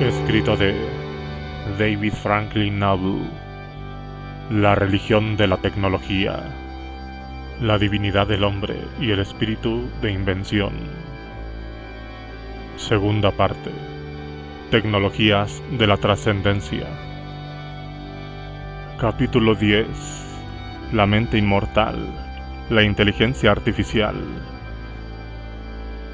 Escrito de David Franklin Noble. La religión de la tecnología. La divinidad del hombre y el espíritu de invención. Segunda parte. Tecnologías de la trascendencia. Capítulo 10. La mente inmortal. La inteligencia artificial.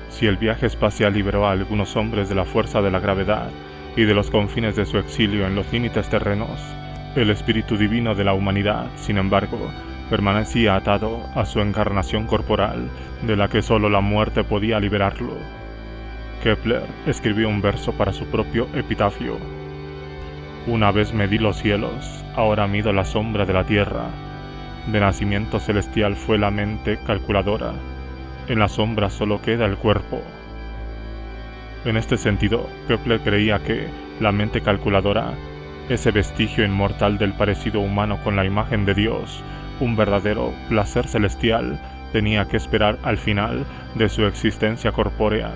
Si el viaje espacial liberó a algunos hombres de la fuerza de la gravedad y de los confines de su exilio en los límites terrenos, el espíritu divino de la humanidad, sin embargo, permanecía atado a su encarnación corporal, de la que solo la muerte podía liberarlo. Kepler escribió un verso para su propio epitafio. Una vez medí los cielos, ahora mido la sombra de la tierra. De nacimiento celestial fue la mente calculadora. En la sombra solo queda el cuerpo. En este sentido, Kepler creía que la mente calculadora, ese vestigio inmortal del parecido humano con la imagen de Dios, un verdadero placer celestial, tenía que esperar al final de su existencia corpórea.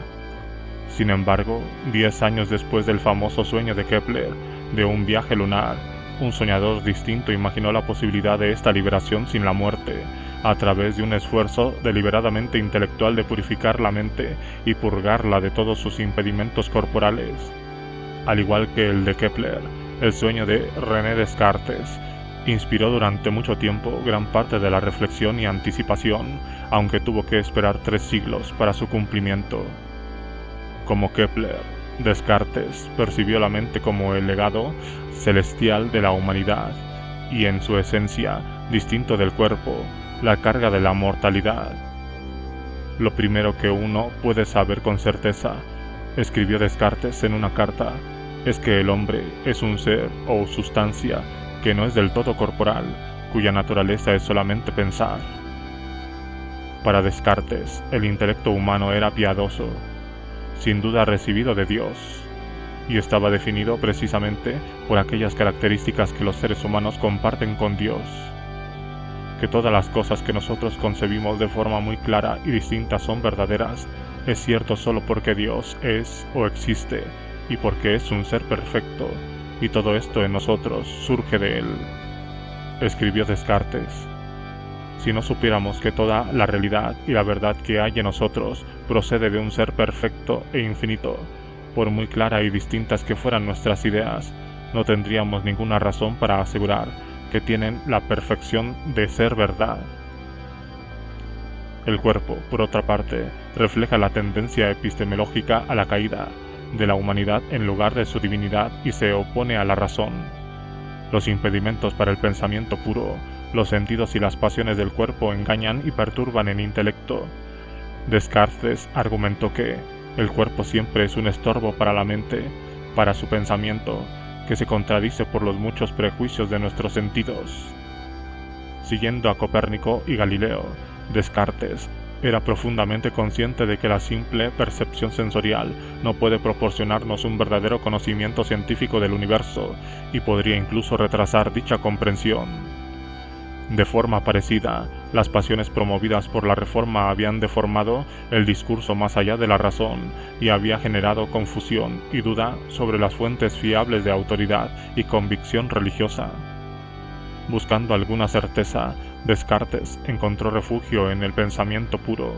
Sin embargo, 10 años después del famoso sueño de Kepler, de un viaje lunar, un soñador distinto imaginó la posibilidad de esta liberación sin la muerte, a través de un esfuerzo deliberadamente intelectual de purificar la mente y purgarla de todos sus impedimentos corporales. Al igual que el de Kepler, el sueño de René Descartes inspiró durante mucho tiempo gran parte de la reflexión y anticipación, aunque tuvo que esperar 3 siglos para su cumplimiento. Como Kepler, Descartes percibió la mente como el legado celestial de la humanidad y, en su esencia, distinto del cuerpo, la carga de la mortalidad. Lo primero que uno puede saber con certeza, escribió Descartes en una carta, es que el hombre es un ser o sustancia que no es del todo corporal, cuya naturaleza es solamente pensar. Para Descartes, el intelecto humano era piadoso, sin duda recibido de Dios, y estaba definido precisamente por aquellas características que los seres humanos comparten con Dios. Que todas las cosas que nosotros concebimos de forma muy clara y distinta son verdaderas, es cierto solo porque Dios es o existe, y porque es un ser perfecto, y todo esto en nosotros surge de Él. Escribió Descartes. Si no supiéramos que toda la realidad y la verdad que hay en nosotros procede de un ser perfecto e infinito, por muy clara y distintas que fueran nuestras ideas, no tendríamos ninguna razón para asegurar que tienen la perfección de ser verdad. El cuerpo, por otra parte, refleja la tendencia epistemológica a la caída de la humanidad en lugar de su divinidad y se opone a la razón. Los impedimentos para el pensamiento puro, los sentidos y las pasiones del cuerpo engañan y perturban el intelecto. Descartes argumentó que el cuerpo siempre es un estorbo para la mente, para su pensamiento, que se contradice por los muchos prejuicios de nuestros sentidos. Siguiendo a Copérnico y Galileo, Descartes era profundamente consciente de que la simple percepción sensorial no puede proporcionarnos un verdadero conocimiento científico del universo y podría incluso retrasar dicha comprensión. De forma parecida, las pasiones promovidas por la Reforma habían deformado el discurso más allá de la razón y había generado confusión y duda sobre las fuentes fiables de autoridad y convicción religiosa. Buscando alguna certeza, Descartes encontró refugio en el pensamiento puro.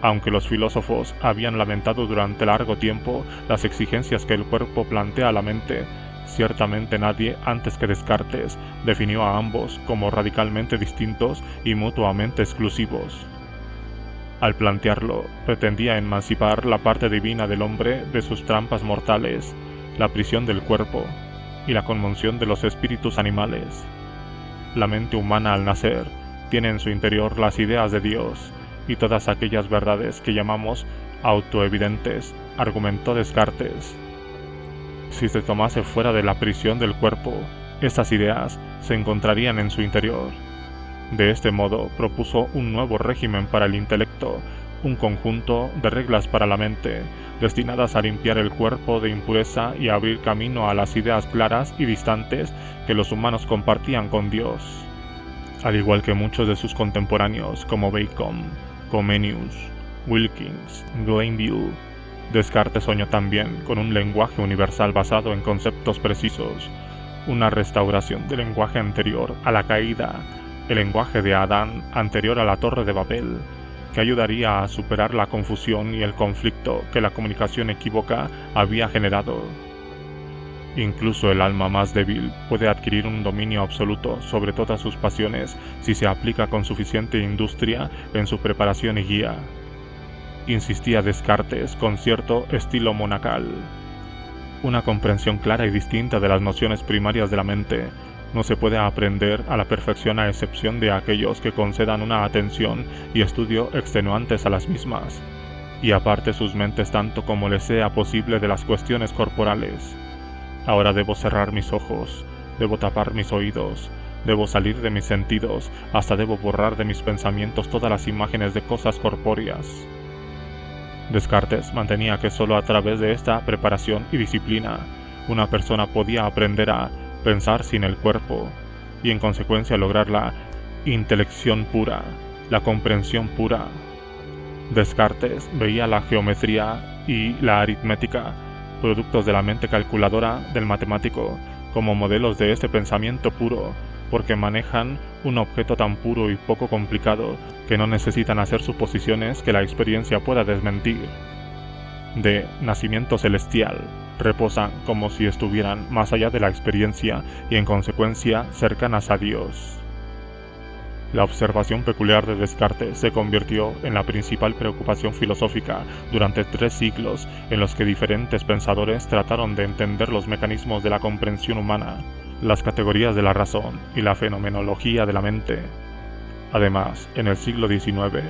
Aunque los filósofos habían lamentado durante largo tiempo las exigencias que el cuerpo plantea a la mente, ciertamente nadie antes que Descartes definió a ambos como radicalmente distintos y mutuamente exclusivos. Al plantearlo, pretendía emancipar la parte divina del hombre de sus trampas mortales, la prisión del cuerpo y la conmoción de los espíritus animales. La mente humana al nacer tiene en su interior las ideas de Dios y todas aquellas verdades que llamamos autoevidentes, argumentó Descartes. Si se tomase fuera de la prisión del cuerpo, estas ideas se encontrarían en su interior. De este modo propuso un nuevo régimen para el intelecto, un conjunto de reglas para la mente, destinadas a limpiar el cuerpo de impureza y a abrir camino a las ideas claras y distantes que los humanos compartían con Dios. Al igual que muchos de sus contemporáneos como Bacon, Comenius, Wilkins, Glenville, Descartes soñó también con un lenguaje universal basado en conceptos precisos, una restauración del lenguaje anterior a la caída, el lenguaje de Adán anterior a la Torre de Babel, que ayudaría a superar la confusión y el conflicto que la comunicación equívoca había generado. Incluso el alma más débil puede adquirir un dominio absoluto sobre todas sus pasiones si se aplica con suficiente industria en su preparación y guía. Insistía Descartes con cierto estilo monacal. Una comprensión clara y distinta de las nociones primarias de la mente no se puede aprender a la perfección a excepción de aquellos que concedan una atención y estudio extenuantes a las mismas, y aparte sus mentes tanto como les sea posible de las cuestiones corporales. Ahora debo cerrar mis ojos, debo tapar mis oídos, debo salir de mis sentidos, hasta debo borrar de mis pensamientos todas las imágenes de cosas corpóreas. Descartes mantenía que sólo a través de esta preparación y disciplina una persona podía aprender a pensar sin el cuerpo y en consecuencia lograr la intelección pura, la comprensión pura. Descartes veía la geometría y la aritmética, productos de la mente calculadora del matemático, como modelos de este pensamiento puro, porque manejan un objeto tan puro y poco complicado que no necesitan hacer suposiciones que la experiencia pueda desmentir. De nacimiento celestial, reposan como si estuvieran más allá de la experiencia y en consecuencia cercanas a Dios. La observación peculiar de Descartes se convirtió en la principal preocupación filosófica durante 3 siglos en los que diferentes pensadores trataron de entender los mecanismos de la comprensión humana, las categorías de la razón y la fenomenología de la mente. Además, en el siglo XIX,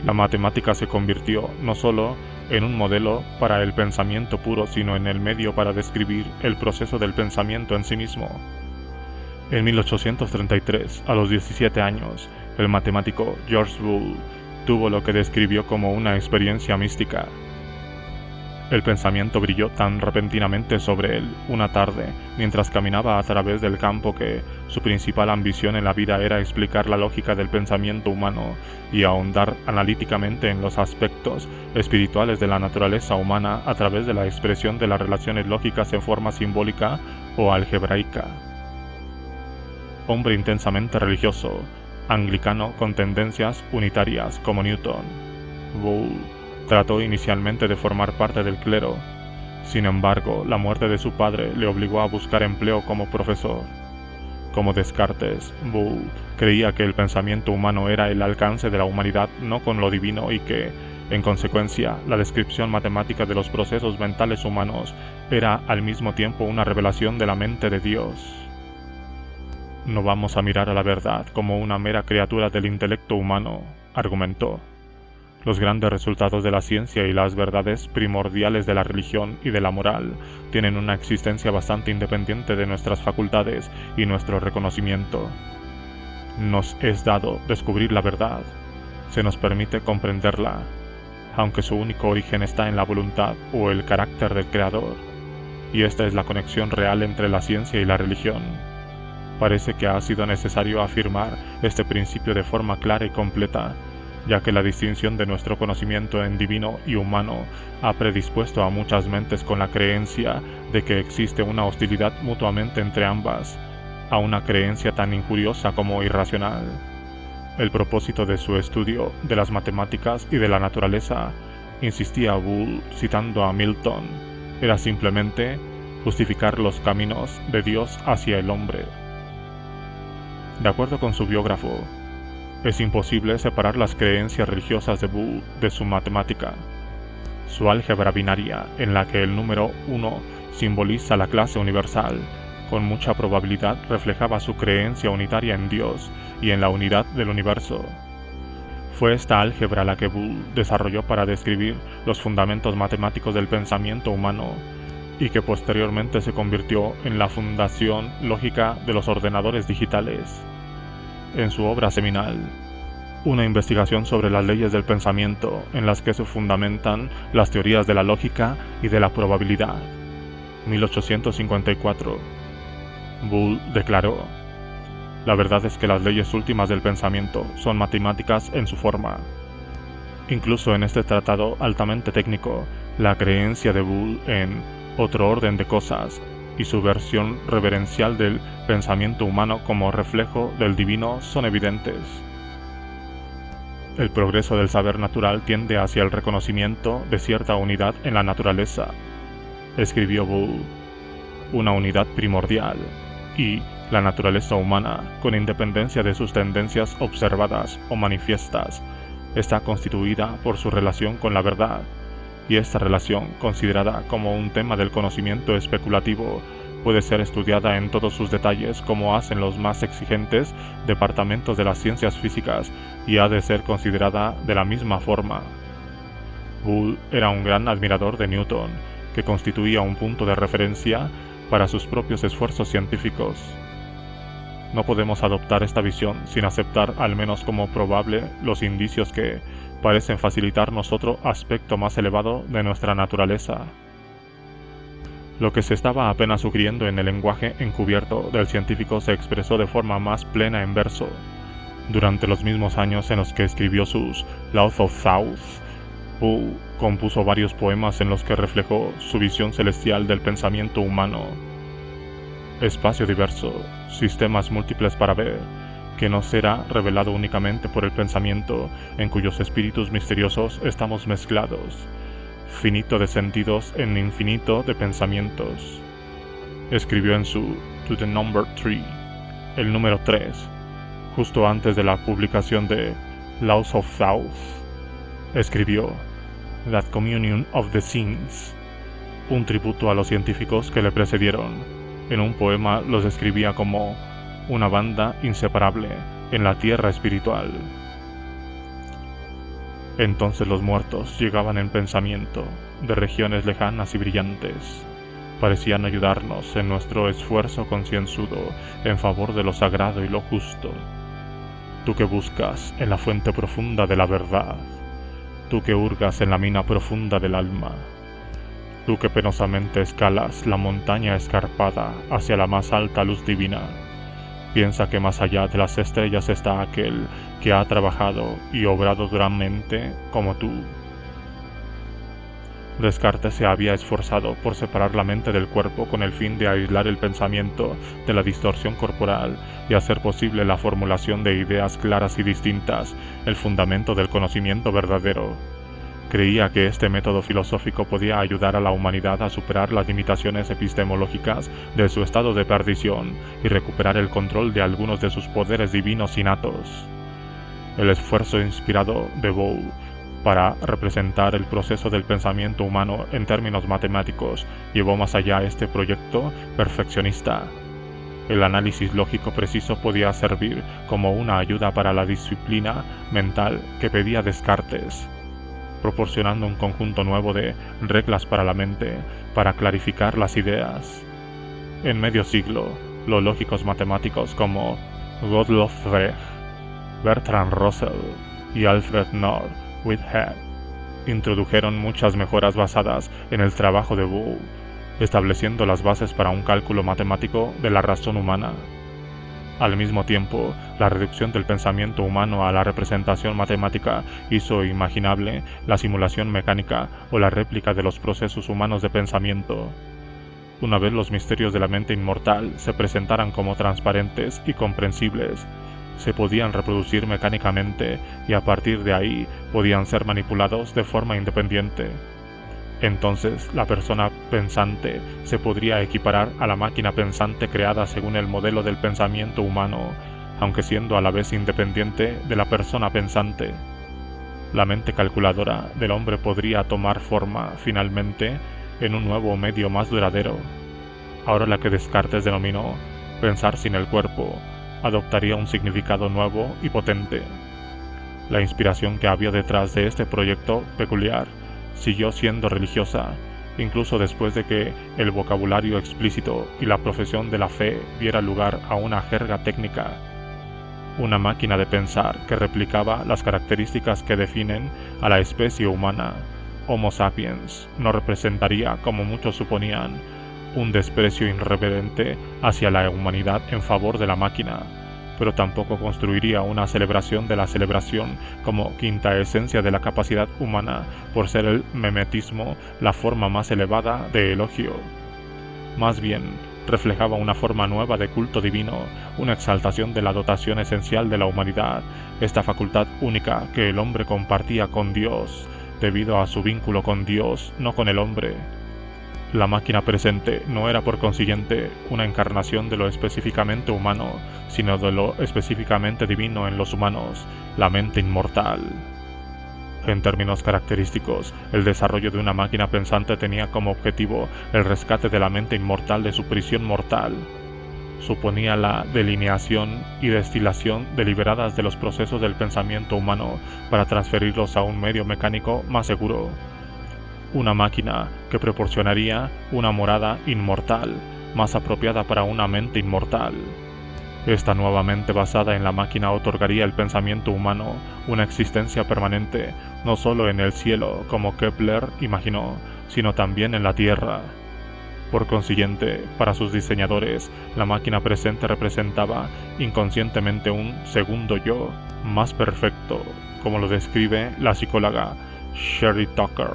la matemática se convirtió no solo en un modelo para el pensamiento puro, sino en el medio para describir el proceso del pensamiento en sí mismo. En 1833, a los 17 años, el matemático George Boole tuvo lo que describió como una experiencia mística. El pensamiento brilló tan repentinamente sobre él una tarde, mientras caminaba a través del campo, que su principal ambición en la vida era explicar la lógica del pensamiento humano y ahondar analíticamente en los aspectos espirituales de la naturaleza humana a través de la expresión de las relaciones lógicas en forma simbólica o algebraica. Hombre intensamente religioso, anglicano con tendencias unitarias como Newton, Boole trató inicialmente de formar parte del clero. Sin embargo, la muerte de su padre le obligó a buscar empleo como profesor. Como Descartes, Boole creía que el pensamiento humano era el alcance de la humanidad no con lo divino y que, en consecuencia, la descripción matemática de los procesos mentales humanos era al mismo tiempo una revelación de la mente de Dios. No vamos a mirar a la verdad como una mera criatura del intelecto humano, argumentó. Los grandes resultados de la ciencia y las verdades primordiales de la religión y de la moral tienen una existencia bastante independiente de nuestras facultades y nuestro reconocimiento. Nos es dado descubrir la verdad, se nos permite comprenderla, aunque su único origen está en la voluntad o el carácter del Creador, y esta es la conexión real entre la ciencia y la religión. Parece que ha sido necesario afirmar este principio de forma clara y completa, ya que la distinción de nuestro conocimiento en divino y humano ha predispuesto a muchas mentes con la creencia de que existe una hostilidad mutuamente entre ambas, a una creencia tan injuriosa como irracional. El propósito de su estudio de las matemáticas y de la naturaleza, insistía Boole citando a Milton, era simplemente justificar los caminos de Dios hacia el hombre. De acuerdo con su biógrafo, es imposible separar las creencias religiosas de Boole de su matemática. Su álgebra binaria, en la que el número 1 simboliza la clase universal, con mucha probabilidad reflejaba su creencia unitaria en Dios y en la unidad del universo. Fue esta álgebra la que Boole desarrolló para describir los fundamentos matemáticos del pensamiento humano y que posteriormente se convirtió en la fundación lógica de los ordenadores digitales. En su obra seminal, Una investigación sobre las leyes del pensamiento, en las que se fundamentan las teorías de la lógica y de la probabilidad, 1854, Boole declaró: la verdad es que las leyes últimas del pensamiento son matemáticas en su forma. Incluso en este tratado altamente técnico, la creencia de Bull en otro orden de cosas y su versión reverencial del pensamiento humano como reflejo del divino son evidentes. El progreso del saber natural tiende hacia el reconocimiento de cierta unidad en la naturaleza, escribió Bull, una unidad primordial, y la naturaleza humana, con independencia de sus tendencias observadas o manifiestas, está constituida por su relación con la verdad, y esta relación, considerada como un tema del conocimiento especulativo, puede ser estudiada en todos sus detalles como hacen los más exigentes departamentos de las ciencias físicas y ha de ser considerada de la misma forma. Bull era un gran admirador de Newton, que constituía un punto de referencia para sus propios esfuerzos científicos. No podemos adoptar esta visión sin aceptar al menos como probable los indicios que parecen facilitarnos otro aspecto más elevado de nuestra naturaleza. Lo que se estaba apenas sugiriendo en el lenguaje encubierto del científico se expresó de forma más plena en verso. Durante los mismos años en los que escribió sus Laws of Thoughts, Bull compuso varios poemas en los que reflejó su visión celestial del pensamiento humano. Espacio diverso, sistemas múltiples para ver, que no será revelado únicamente por el pensamiento, en cuyos espíritus misteriosos estamos mezclados, finito de sentidos en infinito de pensamientos. Escribió en su To the Number 3, el número 3, justo antes de la publicación de Laws of Thoughts. Escribió That Communion of the Scenes, un tributo a los científicos que le precedieron. En un poema los describía como una banda inseparable en la tierra espiritual. Entonces los muertos llegaban en pensamiento de regiones lejanas y brillantes. Parecían ayudarnos en nuestro esfuerzo concienzudo en favor de lo sagrado y lo justo. Tú que buscas en la fuente profunda de la verdad, tú que hurgas en la mina profunda del alma, tú que penosamente escalas la montaña escarpada hacia la más alta luz divina, piensa que más allá de las estrellas está aquel que ha trabajado y obrado duramente como tú. Descartes se había esforzado por separar la mente del cuerpo con el fin de aislar el pensamiento de la distorsión corporal y hacer posible la formulación de ideas claras y distintas, el fundamento del conocimiento verdadero. Creía que este método filosófico podía ayudar a la humanidad a superar las limitaciones epistemológicas de su estado de perdición y recuperar el control de algunos de sus poderes divinos innatos. El esfuerzo inspirado de Boole para representar el proceso del pensamiento humano en términos matemáticos llevó más allá este proyecto perfeccionista. El análisis lógico preciso podía servir como una ayuda para la disciplina mental que pedía Descartes, proporcionando un conjunto nuevo de reglas para la mente, para clarificar las ideas. En medio siglo, los lógicos matemáticos como Gottlob Frege, Bertrand Russell y Alfred North Whitehead introdujeron muchas mejoras basadas en el trabajo de Boole, estableciendo las bases para un cálculo matemático de la razón humana. Al mismo tiempo, la reducción del pensamiento humano a la representación matemática hizo imaginable la simulación mecánica o la réplica de los procesos humanos de pensamiento. Una vez los misterios de la mente inmortal se presentaran como transparentes y comprensibles, se podían reproducir mecánicamente y a partir de ahí podían ser manipulados de forma independiente. Entonces, la persona pensante se podría equiparar a la máquina pensante creada según el modelo del pensamiento humano, aunque siendo a la vez independiente de la persona pensante. La mente calculadora del hombre podría tomar forma, finalmente, en un nuevo medio más duradero. Ahora la que Descartes denominó pensar sin el cuerpo, adoptaría un significado nuevo y potente. La inspiración que había detrás de este proyecto peculiar siguió siendo religiosa, incluso después de que el vocabulario explícito y la profesión de la fe diera lugar a una jerga técnica. Una máquina de pensar que replicaba las características que definen a la especie humana, Homo sapiens, no representaría, como muchos suponían, un desprecio irreverente hacia la humanidad en favor de la máquina, pero tampoco construiría una celebración de la celebración como quinta esencia de la capacidad humana, por ser el memetismo la forma más elevada de elogio. Más bien, reflejaba una forma nueva de culto divino, una exaltación de la dotación esencial de la humanidad, esta facultad única que el hombre compartía con Dios, debido a su vínculo con Dios, no con el hombre. La máquina presente no era por consiguiente una encarnación de lo específicamente humano, sino de lo específicamente divino en los humanos, la mente inmortal. En términos característicos, el desarrollo de una máquina pensante tenía como objetivo el rescate de la mente inmortal de su prisión mortal. Suponía la delineación y destilación deliberadas de los procesos del pensamiento humano para transferirlos a un medio mecánico más seguro. Una máquina que proporcionaría una morada inmortal, más apropiada para una mente inmortal. Esta nueva mente basada en la máquina otorgaría al pensamiento humano una existencia permanente, no solo en el cielo, como Kepler imaginó, sino también en la tierra. Por consiguiente, para sus diseñadores, la máquina presente representaba inconscientemente un segundo yo, más perfecto, como lo describe la psicóloga Sherry Tucker,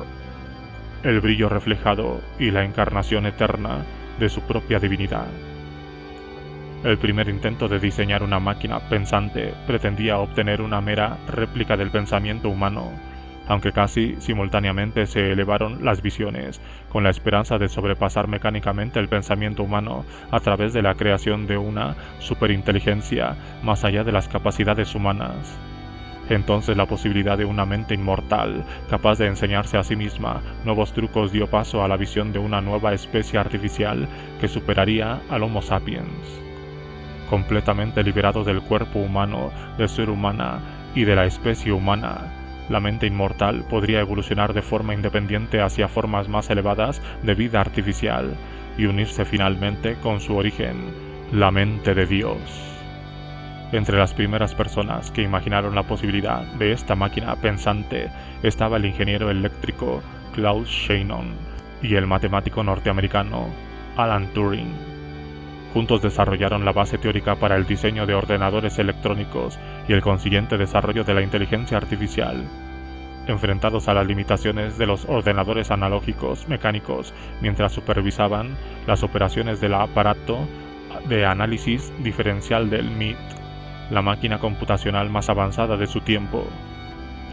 el brillo reflejado y la encarnación eterna de su propia divinidad. El primer intento de diseñar una máquina pensante pretendía obtener una mera réplica del pensamiento humano, aunque casi simultáneamente se elevaron las visiones, con la esperanza de sobrepasar mecánicamente el pensamiento humano a través de la creación de una superinteligencia más allá de las capacidades humanas. Entonces la posibilidad de una mente inmortal, capaz de enseñarse a sí misma nuevos trucos, dio paso a la visión de una nueva especie artificial que superaría al Homo sapiens. Completamente liberado del cuerpo humano, del ser humana y de la especie humana, la mente inmortal podría evolucionar de forma independiente hacia formas más elevadas de vida artificial y unirse finalmente con su origen, la mente de Dios. Entre las primeras personas que imaginaron la posibilidad de esta máquina pensante estaba el ingeniero eléctrico Claude Shannon y el matemático norteamericano Alan Turing. Juntos desarrollaron la base teórica para el diseño de ordenadores electrónicos y el consiguiente desarrollo de la inteligencia artificial. Enfrentados a las limitaciones de los ordenadores analógicos mecánicos mientras supervisaban las operaciones del aparato de análisis diferencial del MIT, la máquina computacional más avanzada de su tiempo,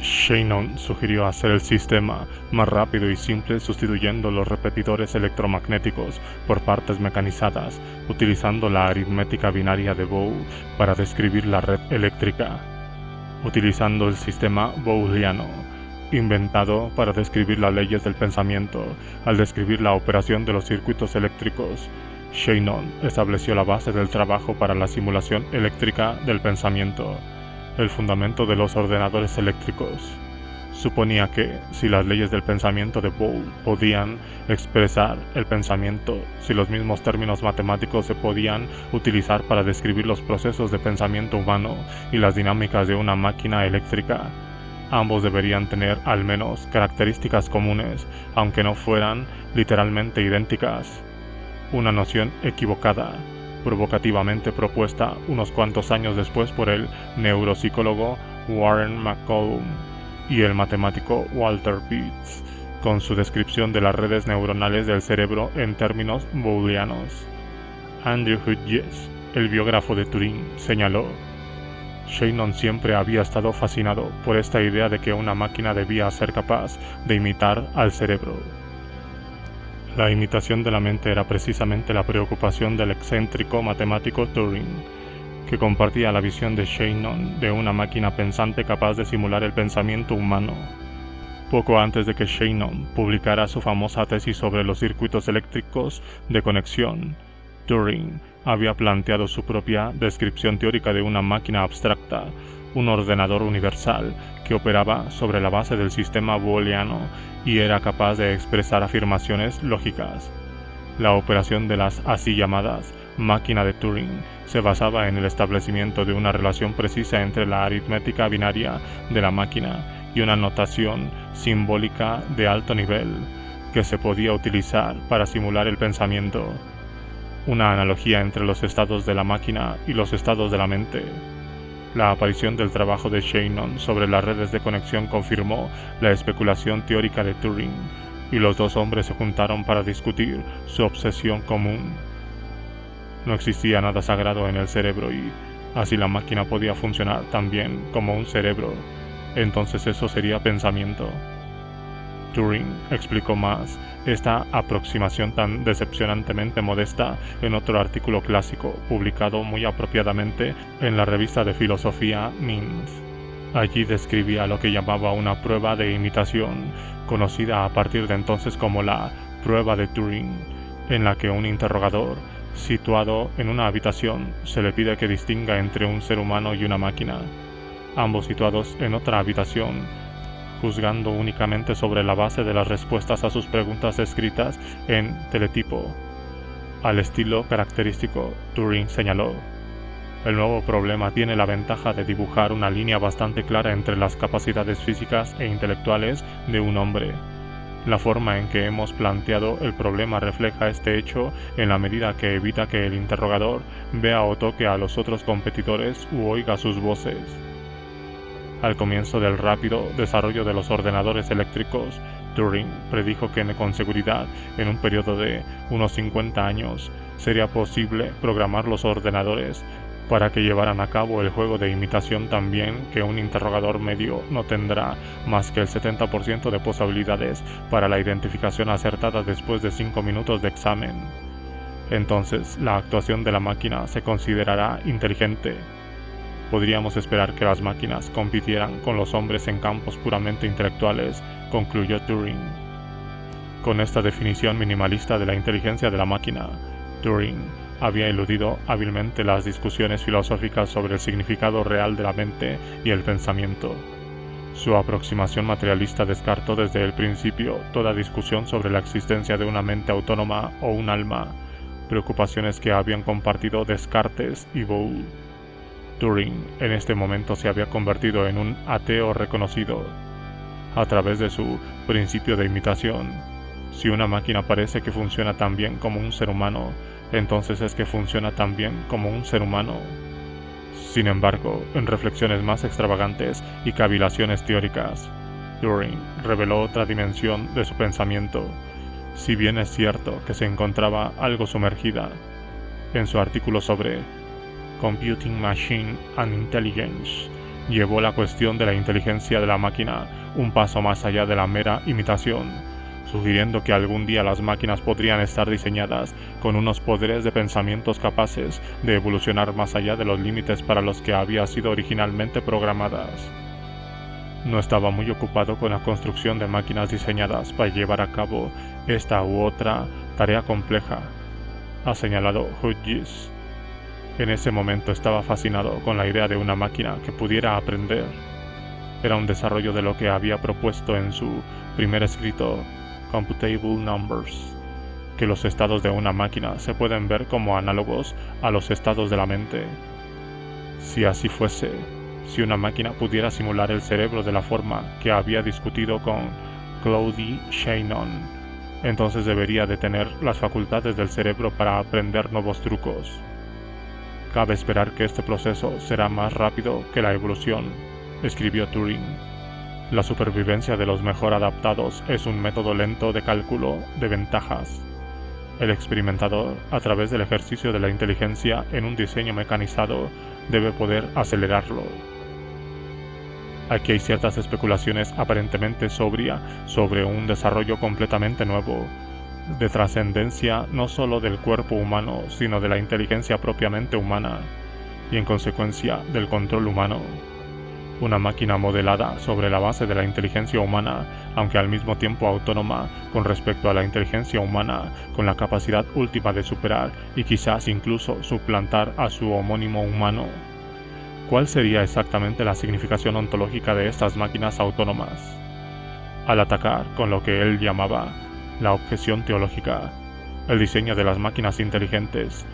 Shannon sugirió hacer el sistema más rápido y simple sustituyendo los repetidores electromagnéticos por partes mecanizadas, utilizando la aritmética binaria de Boole para describir la red eléctrica, utilizando el sistema booleano, inventado para describir las leyes del pensamiento. Al describir la operación de los circuitos eléctricos, Shannon estableció la base del trabajo para la simulación eléctrica del pensamiento. El fundamento de los ordenadores eléctricos suponía que, si las leyes del pensamiento de Boole podían expresar el pensamiento, si los mismos términos matemáticos se podían utilizar para describir los procesos de pensamiento humano y las dinámicas de una máquina eléctrica, ambos deberían tener al menos características comunes, aunque no fueran literalmente idénticas. Una noción equivocada, provocativamente propuesta unos cuantos años después por el neuropsicólogo Warren McCollum y el matemático Walter Pitts, con su descripción de las redes neuronales del cerebro en términos booleanos. Andrew Hughes, el biógrafo de Turing, señaló: Shannon siempre había estado fascinado por esta idea de que una máquina debía ser capaz de imitar al cerebro. La imitación de la mente era precisamente la preocupación del excéntrico matemático Turing, que compartía la visión de Shannon de una máquina pensante capaz de simular el pensamiento humano. Poco antes de que Shannon publicara su famosa tesis sobre los circuitos eléctricos de conexión, Turing había planteado su propia descripción teórica de una máquina abstracta, un ordenador universal que operaba sobre la base del sistema booleano y era capaz de expresar afirmaciones lógicas. La operación de las así llamadas máquina de Turing se basaba en el establecimiento de una relación precisa entre la aritmética binaria de la máquina y una notación simbólica de alto nivel que se podía utilizar para simular el pensamiento. una analogía entre los estados de la máquina y los estados de la mente. La aparición del trabajo de Shannon sobre las redes de conexión confirmó la especulación teórica de Turing, y los dos hombres se juntaron para discutir su obsesión común. No existía nada sagrado en el cerebro y, así la máquina podía funcionar también como un cerebro, entonces eso sería pensamiento. Turing explicó más esta aproximación tan decepcionantemente modesta en otro artículo clásico publicado muy apropiadamente en la revista de filosofía Minth. Allí describía lo que llamaba una prueba de imitación, conocida a partir de entonces como la prueba de Turing, en la que un interrogador, situado en una habitación, se le pide que distinga entre un ser humano y una máquina, ambos situados en otra habitación, juzgando únicamente sobre la base de las respuestas a sus preguntas escritas en teletipo. Al estilo característico, Turing señaló: el nuevo problema tiene la ventaja de dibujar una línea bastante clara entre las capacidades físicas e intelectuales de un hombre. La forma en que hemos planteado el problema refleja este hecho en la medida que evita que el interrogador vea o toque a los otros competidores u oiga sus voces. Al comienzo del rápido desarrollo de los ordenadores eléctricos, Turing predijo que con seguridad, en un periodo de unos 50 años, sería posible programar los ordenadores para que llevaran a cabo el juego de imitación tan bien que un interrogador medio no tendrá más que el 70% de posibilidades para la identificación acertada después de 5 minutos de examen. Entonces, la actuación de la máquina se considerará inteligente. Podríamos esperar que las máquinas compitieran con los hombres en campos puramente intelectuales, concluyó Turing. Con esta definición minimalista de la inteligencia de la máquina, Turing había eludido hábilmente las discusiones filosóficas sobre el significado real de la mente y el pensamiento. Su aproximación materialista descartó desde el principio toda discusión sobre la existencia de una mente autónoma o un alma, preocupaciones que habían compartido Descartes y Boole. Turing en este momento se había convertido en un ateo reconocido. A través de su principio de imitación, si una máquina parece que funciona tan bien como un ser humano, entonces es que funciona tan bien como un ser humano. Sin embargo, en reflexiones más extravagantes y cavilaciones teóricas, Turing reveló otra dimensión de su pensamiento, si bien es cierto que se encontraba algo sumergida. En su artículo sobre Computing Machine and Intelligence, llevó la cuestión de la inteligencia de la máquina un paso más allá de la mera imitación, sugiriendo que algún día las máquinas podrían estar diseñadas con unos poderes de pensamientos capaces de evolucionar más allá de los límites para los que habían sido originalmente programadas. No estaba muy ocupado con la construcción de máquinas diseñadas para llevar a cabo esta u otra tarea compleja, ha señalado Hodges. En ese momento estaba fascinado con la idea de una máquina que pudiera aprender. Era un desarrollo de lo que había propuesto en su primer escrito, Computable Numbers, que los estados de una máquina se pueden ver como análogos a los estados de la mente. Si así fuese, si una máquina pudiera simular el cerebro de la forma que había discutido con Claude Shannon, entonces debería de tener las facultades del cerebro para aprender nuevos trucos. Cabe esperar que este proceso será más rápido que la evolución, escribió Turing. La supervivencia de los mejor adaptados es un método lento de cálculo de ventajas. El experimentador, a través del ejercicio de la inteligencia en un diseño mecanizado, debe poder acelerarlo. Aquí hay ciertas especulaciones aparentemente sobre un desarrollo completamente nuevo, de trascendencia no solo del cuerpo humano, sino de la inteligencia propiamente humana, y en consecuencia del control humano. Una máquina modelada sobre la base de la inteligencia humana, aunque al mismo tiempo autónoma con respecto a la inteligencia humana, con la capacidad última de superar y quizás incluso suplantar a su homónimo humano. ¿Cuál sería exactamente la significación ontológica de estas máquinas autónomas? Al atacar con lo que él llamaba la objeción teológica, el diseño de las máquinas inteligentes,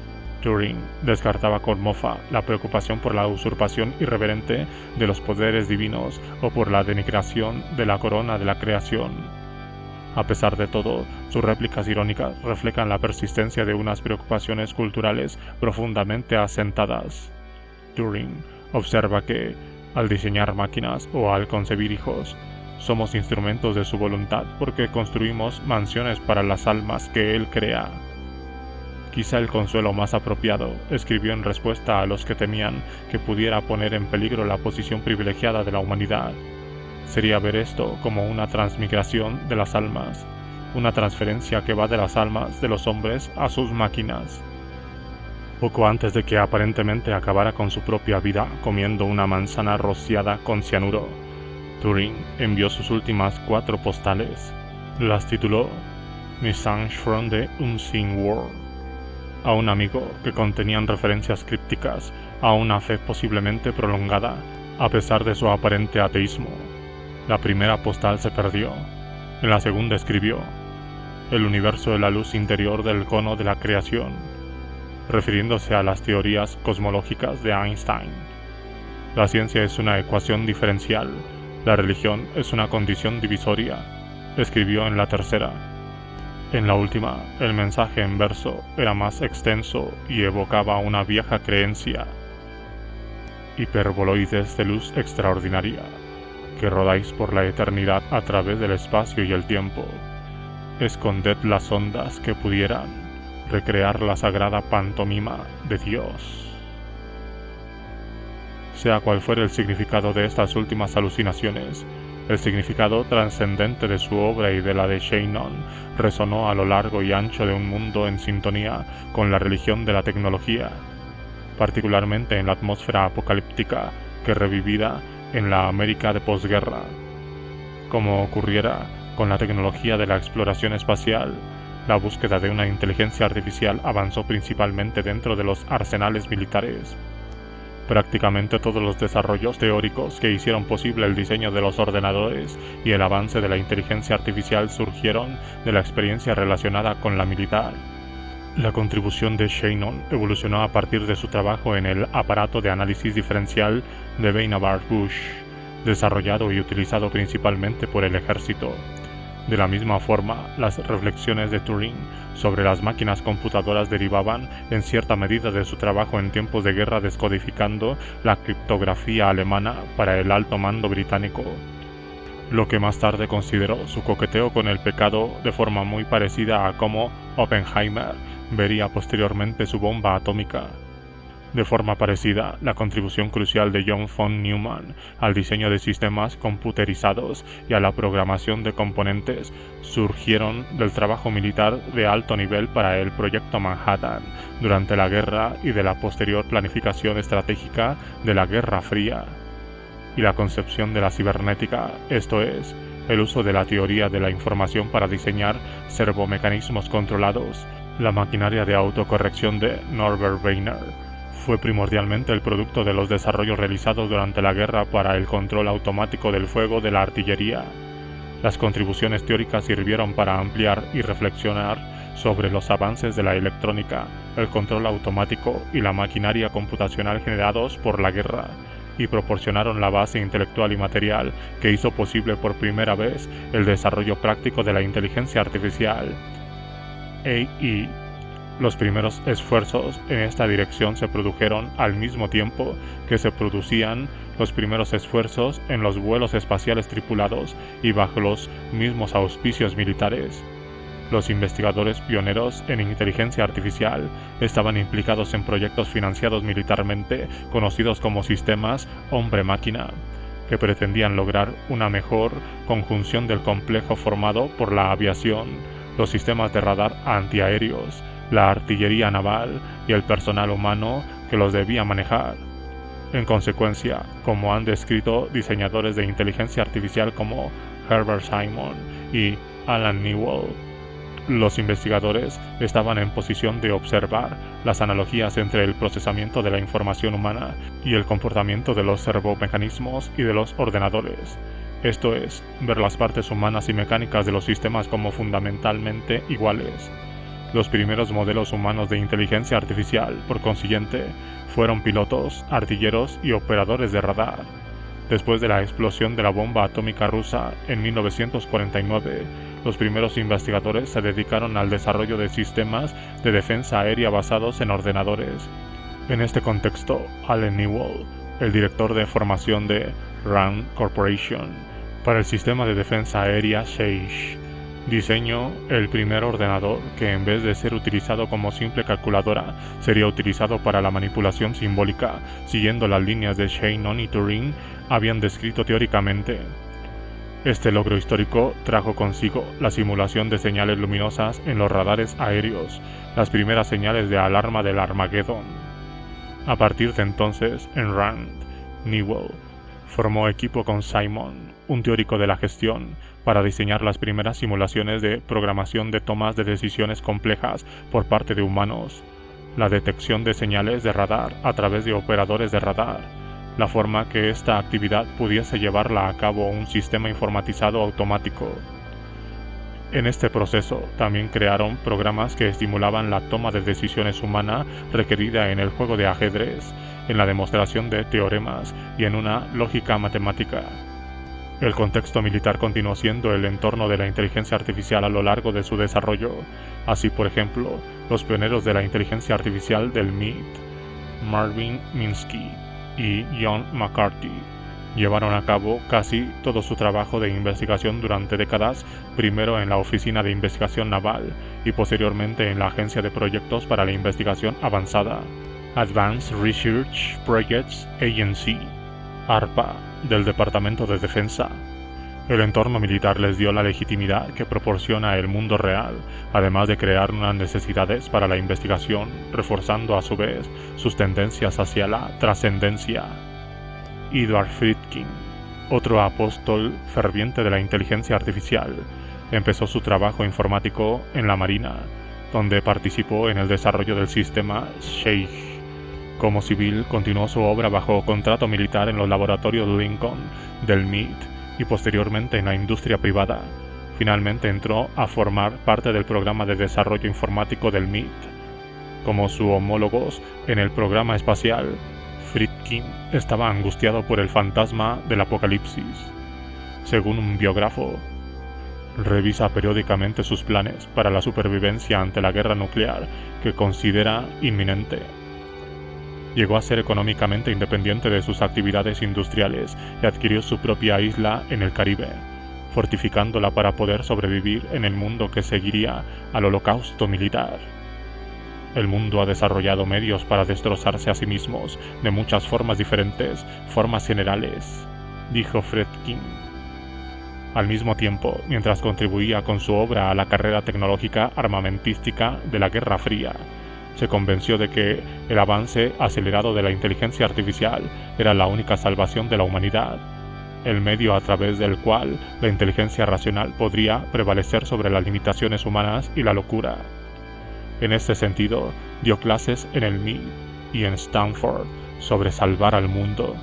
Turing descartaba con mofa la preocupación por la usurpación irreverente de los poderes divinos o por la denigración de la corona de la creación. A pesar de todo, sus réplicas irónicas reflejan la persistencia de unas preocupaciones culturales profundamente asentadas. Turing observa que, al diseñar máquinas o al concebir hijos, somos instrumentos de su voluntad porque construimos mansiones para las almas que él crea. Quizá el consuelo más apropiado, escribió en respuesta a los que temían que pudiera poner en peligro la posición privilegiada de la humanidad, sería ver esto como una transmigración de las almas, una transferencia que va de las almas de los hombres a sus máquinas. Poco antes de que aparentemente acabara con su propia vida comiendo una manzana rociada con cianuro, Turing envió sus últimas 4 postales. Las tituló Message from the Unseen World a un amigo, que contenían referencias crípticas a una fe posiblemente prolongada, a pesar de su aparente ateísmo. La primera postal se perdió. En la segunda escribió: el universo es la luz interior del cono de la creación, refiriéndose a las teorías cosmológicas de Einstein. La ciencia es una ecuación diferencial, la religión es una condición divisoria, escribió en la tercera. En la última, el mensaje en verso era más extenso y evocaba una vieja creencia: hiperboloides de luz extraordinaria, que rodáis por la eternidad a través del espacio y el tiempo. Esconded las ondas que pudieran recrear la sagrada pantomima de Dios. Sea cual fuera el significado de estas últimas alucinaciones, el significado trascendente de su obra y de la de Shannon resonó a lo largo y ancho de un mundo en sintonía con la religión de la tecnología, particularmente en la atmósfera apocalíptica que revivida en la América de posguerra. Como ocurriera con la tecnología de la exploración espacial, la búsqueda de una inteligencia artificial avanzó principalmente dentro de los arsenales militares. Prácticamente todos los desarrollos teóricos que hicieron posible el diseño de los ordenadores y el avance de la inteligencia artificial surgieron de la experiencia relacionada con la militar. La contribución de Shannon evolucionó a partir de su trabajo en el aparato de análisis diferencial de Vannevar Bush, desarrollado y utilizado principalmente por el ejército. De la misma forma, las reflexiones de Turing sobre las máquinas computadoras derivaban en cierta medida de su trabajo en tiempos de guerra descodificando la criptografía alemana para el alto mando británico, lo que más tarde consideró su coqueteo con el pecado de forma muy parecida a cómo Oppenheimer vería posteriormente su bomba atómica. De forma parecida, la contribución crucial de John von Neumann al diseño de sistemas computerizados y a la programación de componentes surgieron del trabajo militar de alto nivel para el Proyecto Manhattan durante la guerra y de la posterior planificación estratégica de la Guerra Fría. Y la concepción de la cibernética, esto es, el uso de la teoría de la información para diseñar servomecanismos controlados, la maquinaria de autocorrección de Norbert Wiener, fue primordialmente el producto de los desarrollos realizados durante la guerra para el control automático del fuego de la artillería. Las contribuciones teóricas sirvieron para ampliar y reflexionar sobre los avances de la electrónica, el control automático y la maquinaria computacional generados por la guerra, y proporcionaron la base intelectual y material que hizo posible por primera vez el desarrollo práctico de la inteligencia artificial. AI. Los primeros esfuerzos en esta dirección se produjeron al mismo tiempo que se producían los primeros esfuerzos en los vuelos espaciales tripulados y bajo los mismos auspicios militares. Los investigadores pioneros en inteligencia artificial estaban implicados en proyectos financiados militarmente conocidos como sistemas hombre-máquina, que pretendían lograr una mejor conjunción del complejo formado por la aviación, los sistemas de radar antiaéreos, la artillería naval y el personal humano que los debía manejar. En consecuencia, como han descrito diseñadores de inteligencia artificial como Herbert Simon y Alan Newell, los investigadores estaban en posición de observar las analogías entre el procesamiento de la información humana y el comportamiento de los servomecanismos y de los ordenadores. Esto es, ver las partes humanas y mecánicas de los sistemas como fundamentalmente iguales. Los primeros modelos humanos de inteligencia artificial, por consiguiente, fueron pilotos, artilleros y operadores de radar. Después de la explosión de la bomba atómica rusa en 1949, los primeros investigadores se dedicaron al desarrollo de sistemas de defensa aérea basados en ordenadores. En este contexto, Allen Newell, el director de formación de RAND Corporation para el sistema de defensa aérea Shahe, diseñó el primer ordenador que, en vez de ser utilizado como simple calculadora, sería utilizado para la manipulación simbólica, siguiendo las líneas de Shannon y Turing habían descrito teóricamente. Este logro histórico trajo consigo la simulación de señales luminosas en los radares aéreos, las primeras señales de alarma del Armagedón. A partir de entonces, en RAND, Newell formó equipo con Simon, un teórico de la gestión, para diseñar las primeras simulaciones de programación de tomas de decisiones complejas por parte de humanos, la detección de señales de radar a través de operadores de radar, la forma que esta actividad pudiese llevarla a cabo un sistema informatizado automático. En este proceso también crearon programas que estimulaban la toma de decisiones humana requerida en el juego de ajedrez, en la demostración de teoremas y en una lógica matemática. El contexto militar continuó siendo el entorno de la inteligencia artificial a lo largo de su desarrollo. Así, por ejemplo, los pioneros de la inteligencia artificial del MIT, Marvin Minsky y John McCarthy, llevaron a cabo casi todo su trabajo de investigación durante décadas, primero en la Oficina de Investigación Naval y posteriormente en la Agencia de Proyectos para la Investigación Avanzada, Advanced Research Projects Agency, ARPA, del Departamento de Defensa. El entorno militar les dio la legitimidad que proporciona el mundo real, además de crear unas necesidades para la investigación, reforzando a su vez sus tendencias hacia la trascendencia. Edward Friedkin, otro apóstol ferviente de la inteligencia artificial, empezó su trabajo informático en la Marina, donde participó en el desarrollo del sistema Shahe. Como civil, continuó su obra bajo contrato militar en los laboratorios Lincoln del MIT y posteriormente en la industria privada. Finalmente entró a formar parte del programa de desarrollo informático del MIT. Como sus homólogos en el programa espacial, Friedkin estaba angustiado por el fantasma del apocalipsis. Según un biógrafo, revisa periódicamente sus planes para la supervivencia ante la guerra nuclear que considera inminente. Llegó a ser económicamente independiente de sus actividades industriales y adquirió su propia isla en el Caribe, fortificándola para poder sobrevivir en el mundo que seguiría al holocausto militar. El mundo ha desarrollado medios para destrozarse a sí mismos de muchas formas diferentes, formas generales, dijo Friedkin. Al mismo tiempo, mientras contribuía con su obra a la carrera tecnológica armamentística de la Guerra Fría, se convenció de que el avance acelerado de la inteligencia artificial era la única salvación de la humanidad, el medio a través del cual la inteligencia racional podría prevalecer sobre las limitaciones humanas y la locura. En este sentido, dio clases en el MIT y en Stanford sobre salvar al mundo.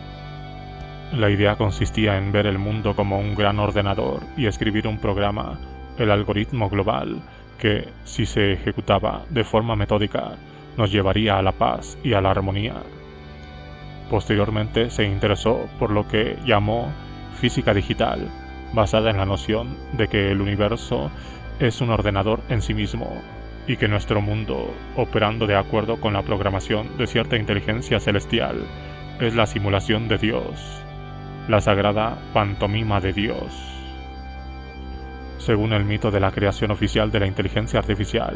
La idea consistía en ver el mundo como un gran ordenador y escribir un programa, el algoritmo global, que, si se ejecutaba de forma metódica, nos llevaría a la paz y a la armonía. Posteriormente se interesó por lo que llamó física digital, basada en la noción de que el universo es un ordenador en sí mismo y que nuestro mundo, operando de acuerdo con la programación de cierta inteligencia celestial, es la simulación de Dios, la sagrada pantomima de Dios. Según el mito de la creación oficial de la inteligencia artificial,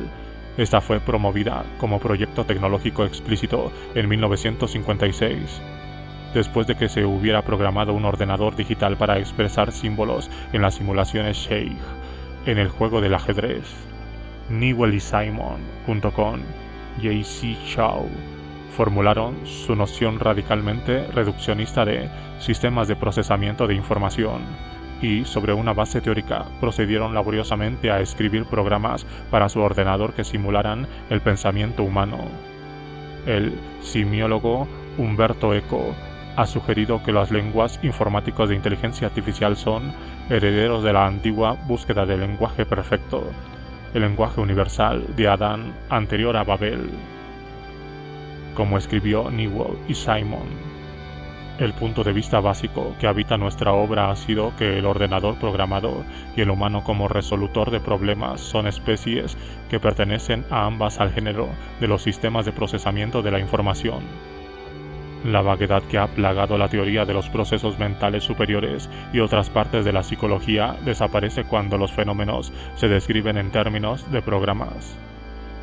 esta fue promovida como proyecto tecnológico explícito en 1956, después de que se hubiera programado un ordenador digital para expresar símbolos en las simulaciones Shahe en el juego del ajedrez. Newell y Simon, junto con J.C. Chow, formularon su noción radicalmente reduccionista de sistemas de procesamiento de información, y sobre una base teórica procedieron laboriosamente a escribir programas para su ordenador que simularan el pensamiento humano. El simiólogo Umberto Eco ha sugerido que las lenguas informáticas de inteligencia artificial son herederos de la antigua búsqueda del lenguaje perfecto, el lenguaje universal de Adán anterior a Babel. Como escribió Newell y Simon, El punto de vista básico que habita nuestra obra ha sido que el ordenador programador y el humano como resolutor de problemas son especies que pertenecen a ambas al género de los sistemas de procesamiento de la información. La vaguedad que ha plagado la teoría de los procesos mentales superiores y otras partes de la psicología desaparece cuando los fenómenos se describen en términos de programas.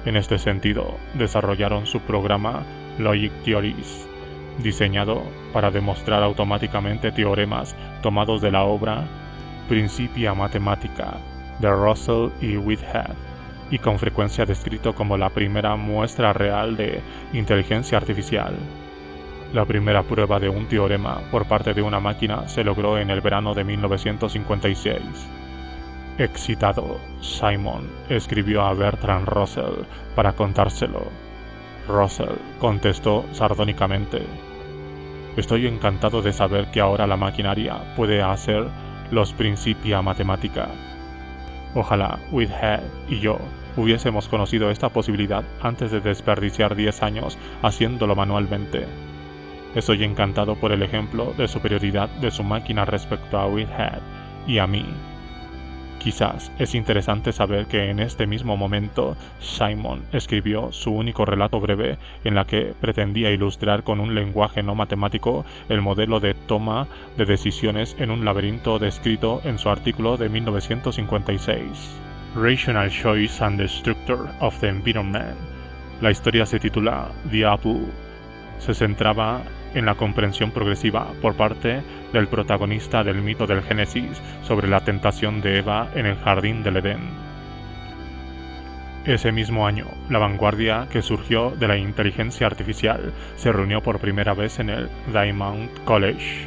En este sentido, desarrollaron su programa Logic Theories, diseñado para demostrar automáticamente teoremas tomados de la obra Principia Mathematica de Russell y Whitehead, y con frecuencia descrito como la primera muestra real de inteligencia artificial. La primera prueba de un teorema por parte de una máquina se logró en el verano de 1956. Excitado, Simon escribió a Bertrand Russell para contárselo. Russell contestó sardónicamente: «Estoy encantado de saber que ahora la maquinaria puede hacer los Principia Mathematica. Ojalá Whitehead y yo hubiésemos conocido esta posibilidad antes de desperdiciar 10 años haciéndolo manualmente. Estoy encantado por el ejemplo de superioridad de su máquina respecto a Whitehead y a mí». Quizás es interesante saber que en este mismo momento Simon escribió su único relato breve en la que pretendía ilustrar con un lenguaje no matemático el modelo de toma de decisiones en un laberinto descrito en su artículo de 1956, Rational Choice and the Structure of the Environment. La historia se titula The Apple. Se centraba en la comprensión progresiva por parte del protagonista del mito del Génesis sobre la tentación de Eva en el jardín del Edén. Ese mismo año, la vanguardia que surgió de la inteligencia artificial se reunió por primera vez en el Diamond College,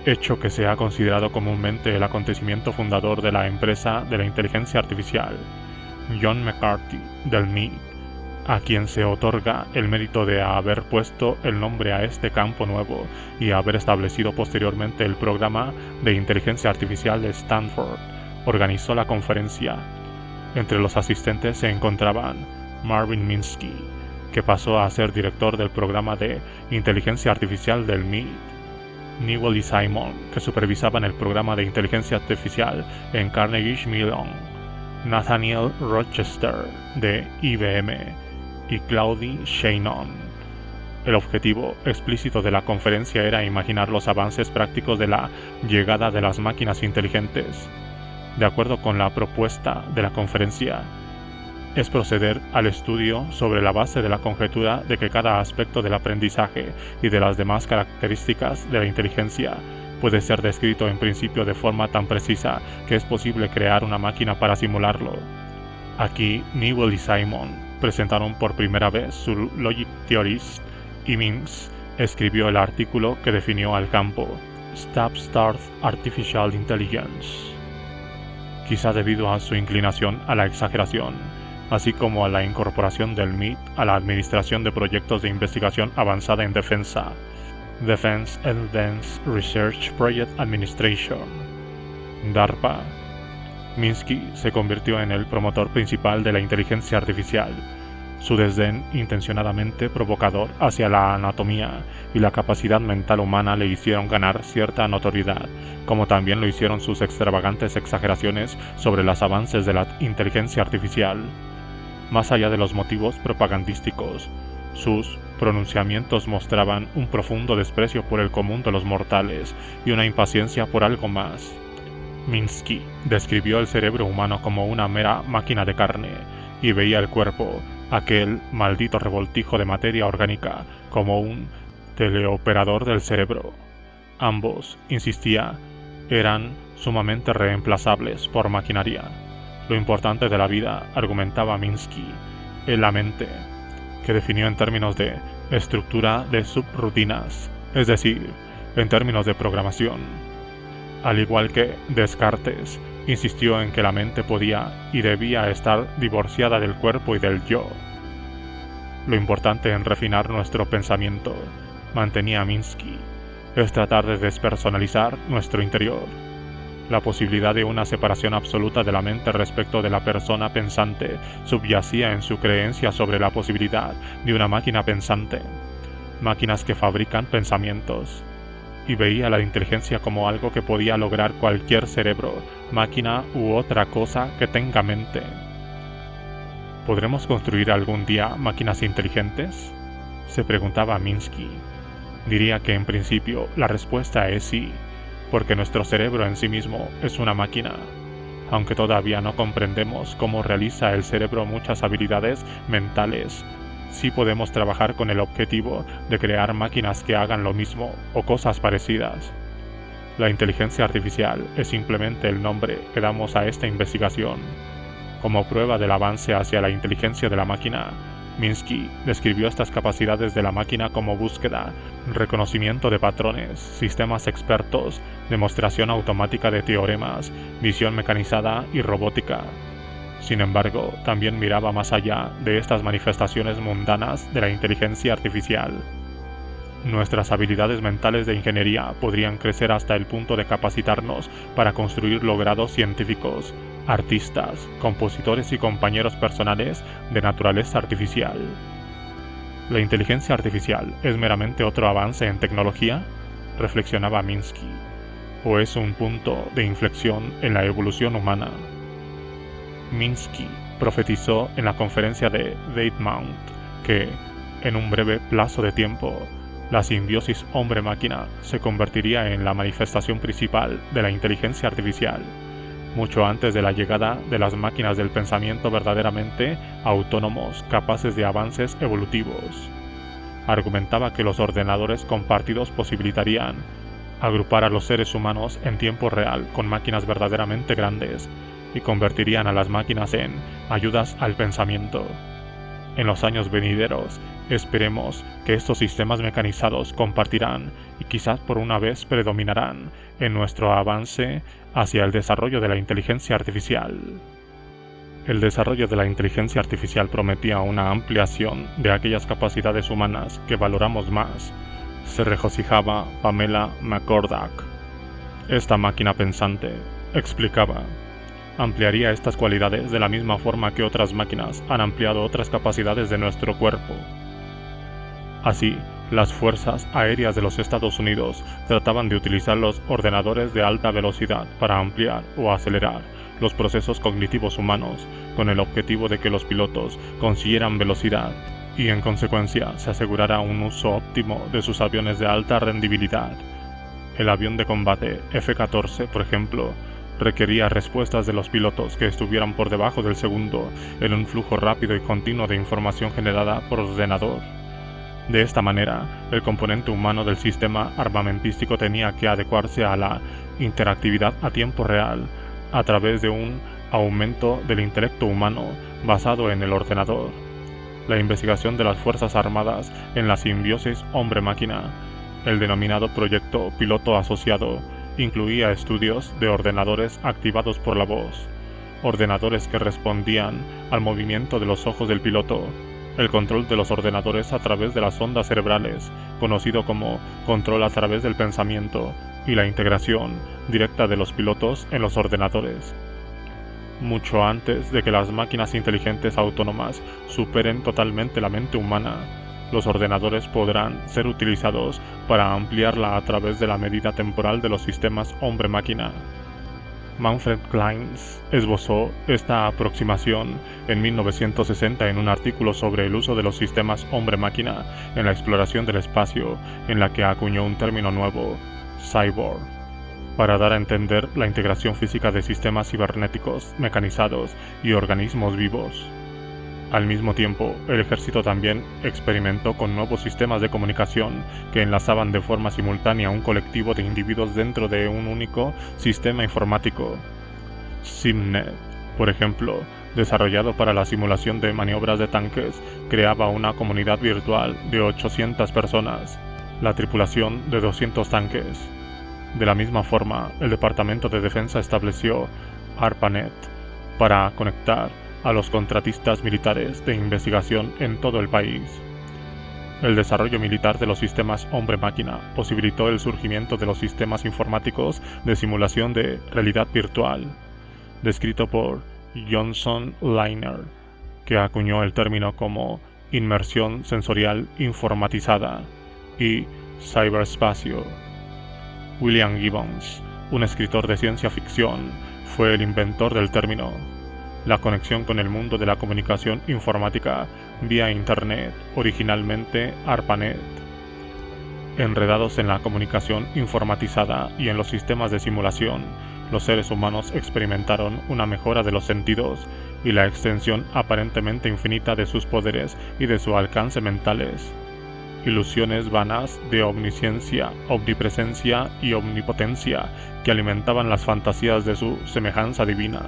hecho que se ha considerado comúnmente el acontecimiento fundador de la empresa de la inteligencia artificial. John McCarthy, del MIT, a quien se otorga el mérito de haber puesto el nombre a este campo nuevo y haber establecido posteriormente el programa de inteligencia artificial de Stanford, organizó la conferencia. Entre los asistentes se encontraban Marvin Minsky, que pasó a ser director del programa de inteligencia artificial del MIT, Newell y Simon, que supervisaban el programa de inteligencia artificial en Carnegie Mellon, Nathaniel Rochester, de IBM, y Claudie Shannon. El objetivo explícito de la conferencia era imaginar los avances prácticos de la llegada de las máquinas inteligentes. De acuerdo con la propuesta de la conferencia, es proceder al estudio sobre la base de la conjetura de que cada aspecto del aprendizaje y de las demás características de la inteligencia puede ser descrito en principio de forma tan precisa que es posible crear una máquina para simularlo. Aquí, Newell y Simon presentaron por primera vez su Logic Theories y Minsk escribió el artículo que definió al campo Start Artificial Intelligence. Quizá debido a su inclinación a la exageración, así como a la incorporación del MIT a la administración de proyectos de investigación avanzada en defensa, Defense Advanced Research Project Administration, DARPA, Minsky se convirtió en el promotor principal de la inteligencia artificial. Su desdén intencionadamente provocador hacia la anatomía y la capacidad mental humana le hicieron ganar cierta notoriedad, como también lo hicieron sus extravagantes exageraciones sobre los avances de la inteligencia artificial. Más allá de los motivos propagandísticos, sus pronunciamientos mostraban un profundo desprecio por el común de los mortales y una impaciencia por algo más. Minsky describió el cerebro humano como una mera máquina de carne y veía el cuerpo, aquel maldito revoltijo de materia orgánica, como un teleoperador del cerebro. Ambos, insistía, eran sumamente reemplazables por maquinaria. Lo importante de la vida, argumentaba Minsky, es la mente, que definió en términos de estructura de subrutinas, es decir, en términos de programación. Al igual que Descartes, insistió en que la mente podía y debía estar divorciada del cuerpo y del yo. Lo importante en refinar nuestro pensamiento, mantenía Minsky, es tratar de despersonalizar nuestro interior. La posibilidad de una separación absoluta de la mente respecto de la persona pensante subyacía en su creencia sobre la posibilidad de una máquina pensante, máquinas que fabrican pensamientos. y veía la inteligencia como algo que podía lograr cualquier cerebro, máquina u otra cosa que tenga mente. ¿Podremos construir algún día máquinas inteligentes?, se preguntaba Minsky. Diría que en principio la respuesta es sí, porque nuestro cerebro en sí mismo es una máquina. Aunque todavía no comprendemos cómo realiza el cerebro muchas habilidades mentales, sí podemos trabajar con el objetivo de crear máquinas que hagan lo mismo o cosas parecidas. La inteligencia artificial es simplemente el nombre que damos a esta investigación. Como prueba del avance hacia la inteligencia de la máquina, Minsky describió estas capacidades de la máquina como búsqueda, reconocimiento de patrones, sistemas expertos, demostración automática de teoremas, visión mecanizada y robótica. Sin embargo, también miraba más allá de estas manifestaciones mundanas de la inteligencia artificial. Nuestras habilidades mentales de ingeniería podrían crecer hasta el punto de capacitarnos para construir logrados científicos, artistas, compositores y compañeros personales de naturaleza artificial. ¿La inteligencia artificial es meramente otro avance en tecnología?, reflexionaba Minsky, ¿o es un punto de inflexión en la evolución humana? Minsky profetizó en la conferencia de Dartmouth que, en un breve plazo de tiempo, la simbiosis hombre-máquina se convertiría en la manifestación principal de la inteligencia artificial, mucho antes de la llegada de las máquinas del pensamiento verdaderamente autónomos capaces de avances evolutivos. Argumentaba que los ordenadores compartidos posibilitarían agrupar a los seres humanos en tiempo real con máquinas verdaderamente grandes y convertirían a las máquinas en ayudas al pensamiento. En los años venideros, esperemos que estos sistemas mecanizados compartirán y quizás por una vez predominarán en nuestro avance hacia el desarrollo de la inteligencia artificial. El desarrollo de la inteligencia artificial prometía una ampliación de aquellas capacidades humanas que valoramos más, se regocijaba Pamela McCorduck. Esta máquina pensante, explicaba, ampliaría estas cualidades de la misma forma que otras máquinas han ampliado otras capacidades de nuestro cuerpo. Así, las fuerzas aéreas de los Estados Unidos trataban de utilizar los ordenadores de alta velocidad para ampliar o acelerar los procesos cognitivos humanos, con el objetivo de que los pilotos consiguieran velocidad y, en consecuencia, se asegurara un uso óptimo de sus aviones de alta rendibilidad. El avión de combate F-14, por ejemplo, requería respuestas de los pilotos que estuvieran por debajo del segundo en un flujo rápido y continuo de información generada por ordenador. De esta manera, el componente humano del sistema armamentístico tenía que adecuarse a la interactividad a tiempo real a través de un aumento del intelecto humano basado en el ordenador. La investigación de las Fuerzas Armadas en la simbiosis hombre-máquina, el denominado Proyecto Piloto Asociado, incluía estudios de ordenadores activados por la voz, ordenadores que respondían al movimiento de los ojos del piloto, el control de los ordenadores a través de las ondas cerebrales, conocido como control a través del pensamiento, y la integración directa de los pilotos en los ordenadores. Mucho antes de que las máquinas inteligentes autónomas superen totalmente la mente humana, los ordenadores podrán ser utilizados para ampliarla a través de la medida temporal de los sistemas hombre-máquina. Manfred Clynes esbozó esta aproximación en 1960 en un artículo sobre el uso de los sistemas hombre-máquina en la exploración del espacio, en la que acuñó un término nuevo, cyborg, para dar a entender la integración física de sistemas cibernéticos, mecanizados y organismos vivos. Al mismo tiempo, el ejército también experimentó con nuevos sistemas de comunicación que enlazaban de forma simultánea un colectivo de individuos dentro de un único sistema informático. SIMNet, por ejemplo, desarrollado para la simulación de maniobras de tanques, creaba una comunidad virtual de 800 personas, la tripulación de 200 tanques. De la misma forma, el Departamento de Defensa estableció ARPANET para conectar a los contratistas militares de investigación en todo el país. El desarrollo militar de los sistemas hombre-máquina posibilitó el surgimiento de los sistemas informáticos de simulación de realidad virtual, descrito por Johnson Liner, que acuñó el término como inmersión sensorial informatizada, y ciberespacio. William Gibbons, un escritor de ciencia ficción, fue el inventor del término. La conexión con el mundo de la comunicación informática vía Internet, originalmente ARPANET. Enredados en la comunicación informatizada y en los sistemas de simulación, los seres humanos experimentaron una mejora de los sentidos y la extensión aparentemente infinita de sus poderes y de su alcance mentales. Ilusiones vanas de omnisciencia, omnipresencia y omnipotencia que alimentaban las fantasías de su semejanza divina.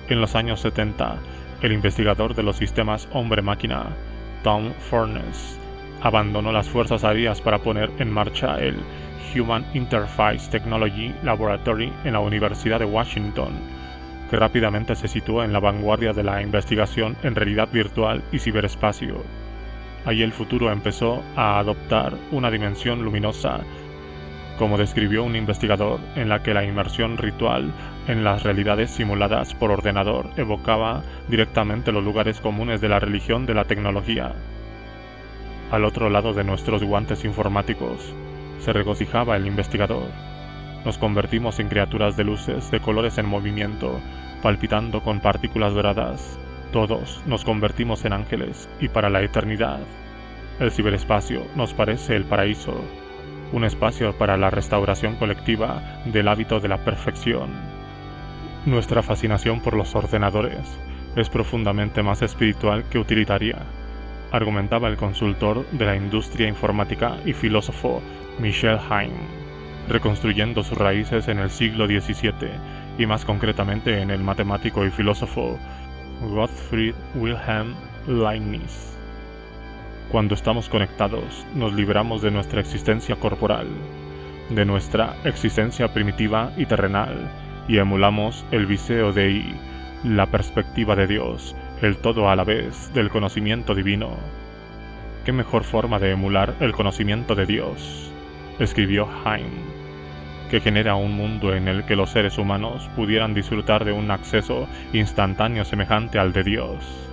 En los años 70, el investigador de los sistemas hombre-máquina, Tom Furness, abandonó las fuerzas aéreas para poner en marcha el Human Interface Technology Laboratory en la Universidad de Washington, que rápidamente se situó en la vanguardia de la investigación en realidad virtual y ciberespacio. Allí el futuro empezó a adoptar una dimensión luminosa, como describió un investigador, en la que la inmersión ritual en las realidades simuladas por ordenador evocaba directamente los lugares comunes de la religión de la tecnología. Al otro lado de nuestros guantes informáticos, se regocijaba el investigador. Nos convertimos en criaturas de luces, de colores en movimiento, palpitando con partículas doradas. Todos nos convertimos en ángeles, y para la eternidad. El ciberespacio nos parece el paraíso, un espacio para la restauración colectiva del hábito de la perfección. Nuestra fascinación por los ordenadores es profundamente más espiritual que utilitaria, argumentaba el consultor de la industria informática y filósofo Michel Heim, reconstruyendo sus raíces en el siglo XVII y más concretamente en el matemático y filósofo Gottfried Wilhelm Leibniz. Cuando estamos conectados, nos liberamos de nuestra existencia corporal, de nuestra existencia primitiva y terrenal, y emulamos el viseo Dei, la perspectiva de Dios, el todo a la vez del conocimiento divino. ¿Qué mejor forma de emular el conocimiento de Dios?, escribió Heim, que genera un mundo en el que los seres humanos pudieran disfrutar de un acceso instantáneo semejante al de Dios.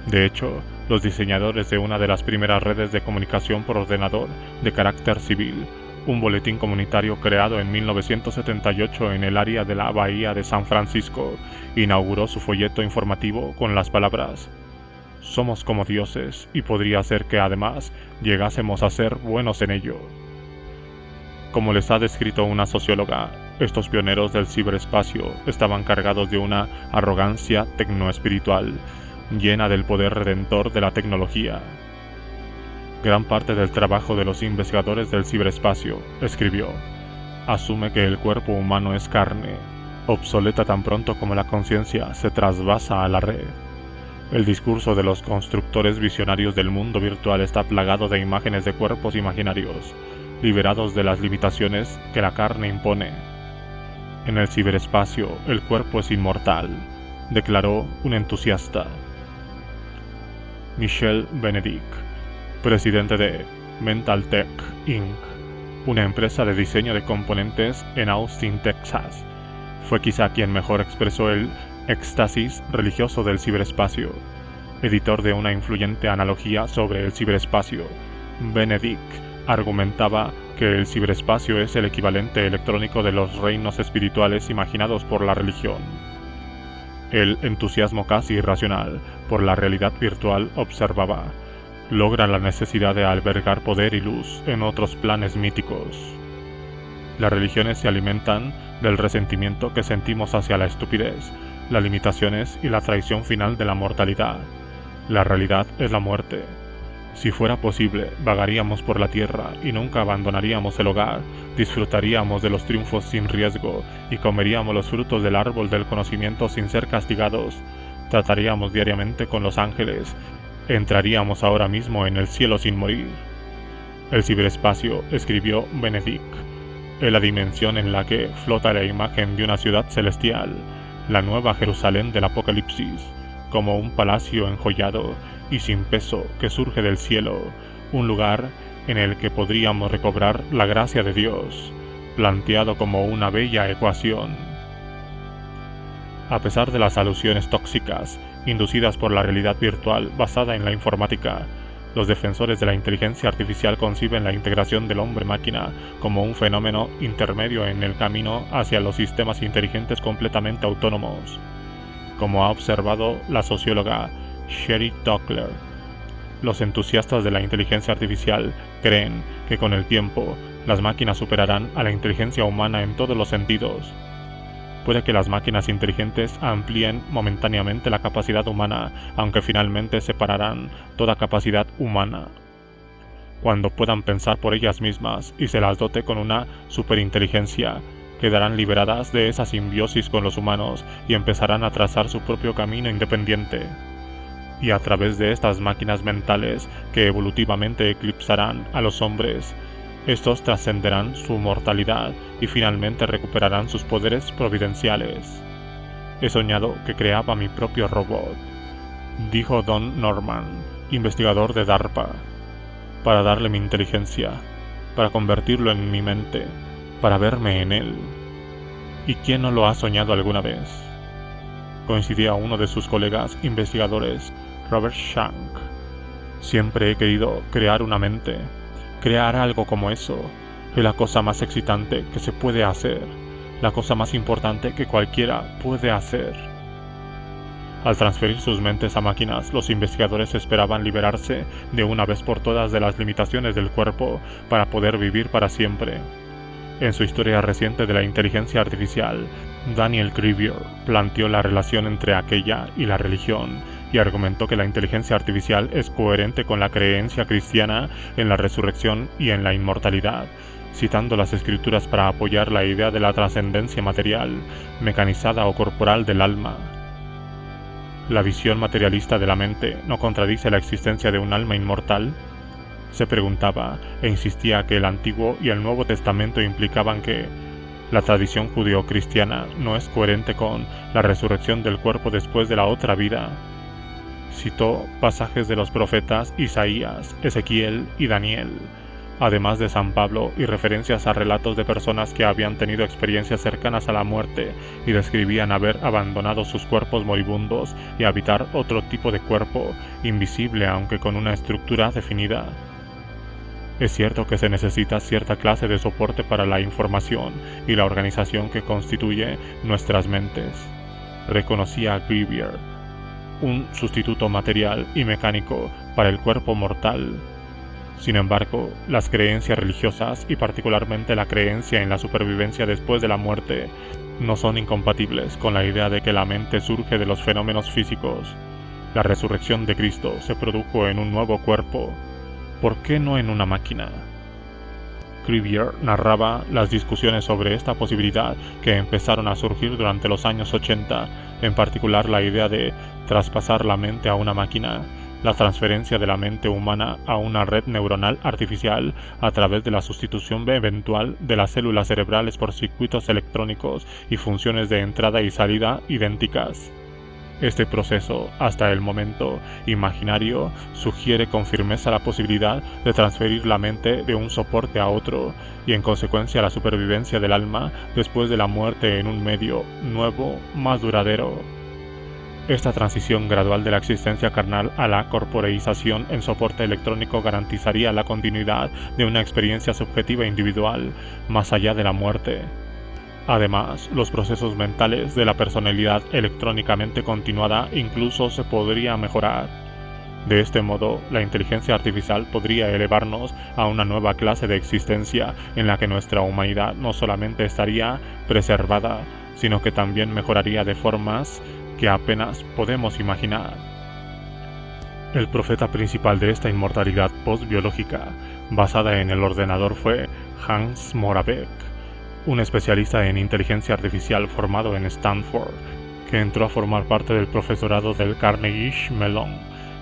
De hecho, los diseñadores de una de las primeras redes de comunicación por ordenador de carácter civil, un boletín comunitario creado en 1978 en el área de la Bahía de San Francisco, inauguró su folleto informativo con las palabras: «Somos como dioses y podría ser que además llegásemos a ser buenos en ello». Como les ha descrito una socióloga, estos pioneros del ciberespacio estaban cargados de una arrogancia tecnoespiritual, llena del poder redentor de la tecnología. Gran parte del trabajo de los investigadores del ciberespacio, escribió, asume que el cuerpo humano es carne, obsoleta tan pronto como la conciencia se trasvasa a la red. El discurso de los constructores visionarios del mundo virtual está plagado de imágenes de cuerpos imaginarios, liberados de las limitaciones que la carne impone. En el ciberespacio, el cuerpo es inmortal, declaró un entusiasta. Michel Benedict, presidente de Mentaltech Inc., una empresa de diseño de componentes en Austin, Texas, fue quizá quien mejor expresó el éxtasis religioso del ciberespacio. Editor de una influyente analogía sobre el ciberespacio, Benedict argumentaba que el ciberespacio es el equivalente electrónico de los reinos espirituales imaginados por la religión. El entusiasmo casi irracional por la realidad virtual, observaba, logra la necesidad de albergar poder y luz en otros planes míticos. Las religiones se alimentan del resentimiento que sentimos hacia la estupidez, las limitaciones y la traición final de la mortalidad. La realidad es la muerte. Si fuera posible, vagaríamos por la tierra y nunca abandonaríamos el hogar, disfrutaríamos de los triunfos sin riesgo y comeríamos los frutos del árbol del conocimiento sin ser castigados, trataríamos diariamente con los ángeles, entraríamos ahora mismo en el cielo sin morir. El ciberespacio, escribió Benedict, es la dimensión en la que flota la imagen de una ciudad celestial, la nueva Jerusalén del Apocalipsis, como un palacio enjollado y sin peso que surge del cielo, un lugar en el que podríamos recobrar la gracia de Dios, planteado como una bella ecuación. A pesar de las alusiones tóxicas inducidas por la realidad virtual basada en la informática, Los defensores de la inteligencia artificial conciben la integración del hombre-máquina como un fenómeno intermedio en el camino hacia los sistemas inteligentes completamente autónomos. Como ha observado la socióloga Sherry Tuckler, los entusiastas de la inteligencia artificial creen que con el tiempo las máquinas superarán a la inteligencia humana en todos los sentidos. Puede que las máquinas inteligentes amplíen momentáneamente la capacidad humana, aunque finalmente separarán toda capacidad humana. Cuando puedan pensar por ellas mismas y se las dote con una superinteligencia, quedarán liberadas de esa simbiosis con los humanos y empezarán a trazar su propio camino independiente. Y a través de estas máquinas mentales que evolutivamente eclipsarán a los hombres, estos trascenderán su mortalidad y finalmente recuperarán sus poderes providenciales. He soñado que creaba mi propio robot, dijo Don Norman, investigador de DARPA, para darle mi inteligencia, para convertirlo en mi mente, para verme en él. ¿Y quién no lo ha soñado alguna vez? Coincidía uno de sus colegas investigadores, Robert Shank. Siempre he querido crear una mente. Crear algo como eso es la cosa más excitante que se puede hacer, la cosa más importante que cualquiera puede hacer. Al transferir sus mentes a máquinas, los investigadores esperaban liberarse de una vez por todas de las limitaciones del cuerpo para poder vivir para siempre. En su historia reciente de la inteligencia artificial, Daniel Crevier planteó la relación entre aquella y la religión y argumentó que la inteligencia artificial es coherente con la creencia cristiana en la resurrección y en la inmortalidad, citando las escrituras para apoyar la idea de la trascendencia material, mecanizada o corporal del alma. ¿La visión materialista de la mente no contradice la existencia de un alma inmortal?, se preguntaba, e insistía que el Antiguo y el Nuevo Testamento implicaban que la tradición judeo-cristiana no es coherente con la resurrección del cuerpo después de la otra vida. Citó pasajes de los profetas Isaías, Ezequiel y Daniel, además de San Pablo, y referencias a relatos de personas que habían tenido experiencias cercanas a la muerte y describían haber abandonado sus cuerpos moribundos y habitar otro tipo de cuerpo, invisible aunque con una estructura definida. Es cierto que se necesita cierta clase de soporte para la información y la organización que constituye nuestras mentes, reconocía Crevier, un sustituto material y mecánico para el cuerpo mortal. Sin embargo, las creencias religiosas y particularmente la creencia en la supervivencia después de la muerte no son incompatibles con la idea de que la mente surge de los fenómenos físicos. La resurrección de Cristo se produjo en un nuevo cuerpo. ¿Por qué no en una máquina? Crevier narraba las discusiones sobre esta posibilidad que empezaron a surgir durante los años 80, en particular la idea de traspasar la mente a una máquina, la transferencia de la mente humana a una red neuronal artificial a través de la sustitución eventual de las células cerebrales por circuitos electrónicos y funciones de entrada y salida idénticas. Este proceso, hasta el momento imaginario, sugiere con firmeza la posibilidad de transferir la mente de un soporte a otro y en consecuencia la supervivencia del alma después de la muerte en un medio nuevo, más duradero. Esta transición gradual de la existencia carnal a la corporeización en soporte electrónico garantizaría la continuidad de una experiencia subjetiva individual más allá de la muerte. Además, los procesos mentales de la personalidad electrónicamente continuada incluso se podría mejorar. De este modo, la inteligencia artificial podría elevarnos a una nueva clase de existencia en la que nuestra humanidad no solamente estaría preservada, sino que también mejoraría de formas que apenas podemos imaginar. El profeta principal de esta inmortalidad postbiológica, basada en el ordenador, fue Hans Moravec, un especialista en inteligencia artificial formado en Stanford, que entró a formar parte del profesorado del Carnegie Mellon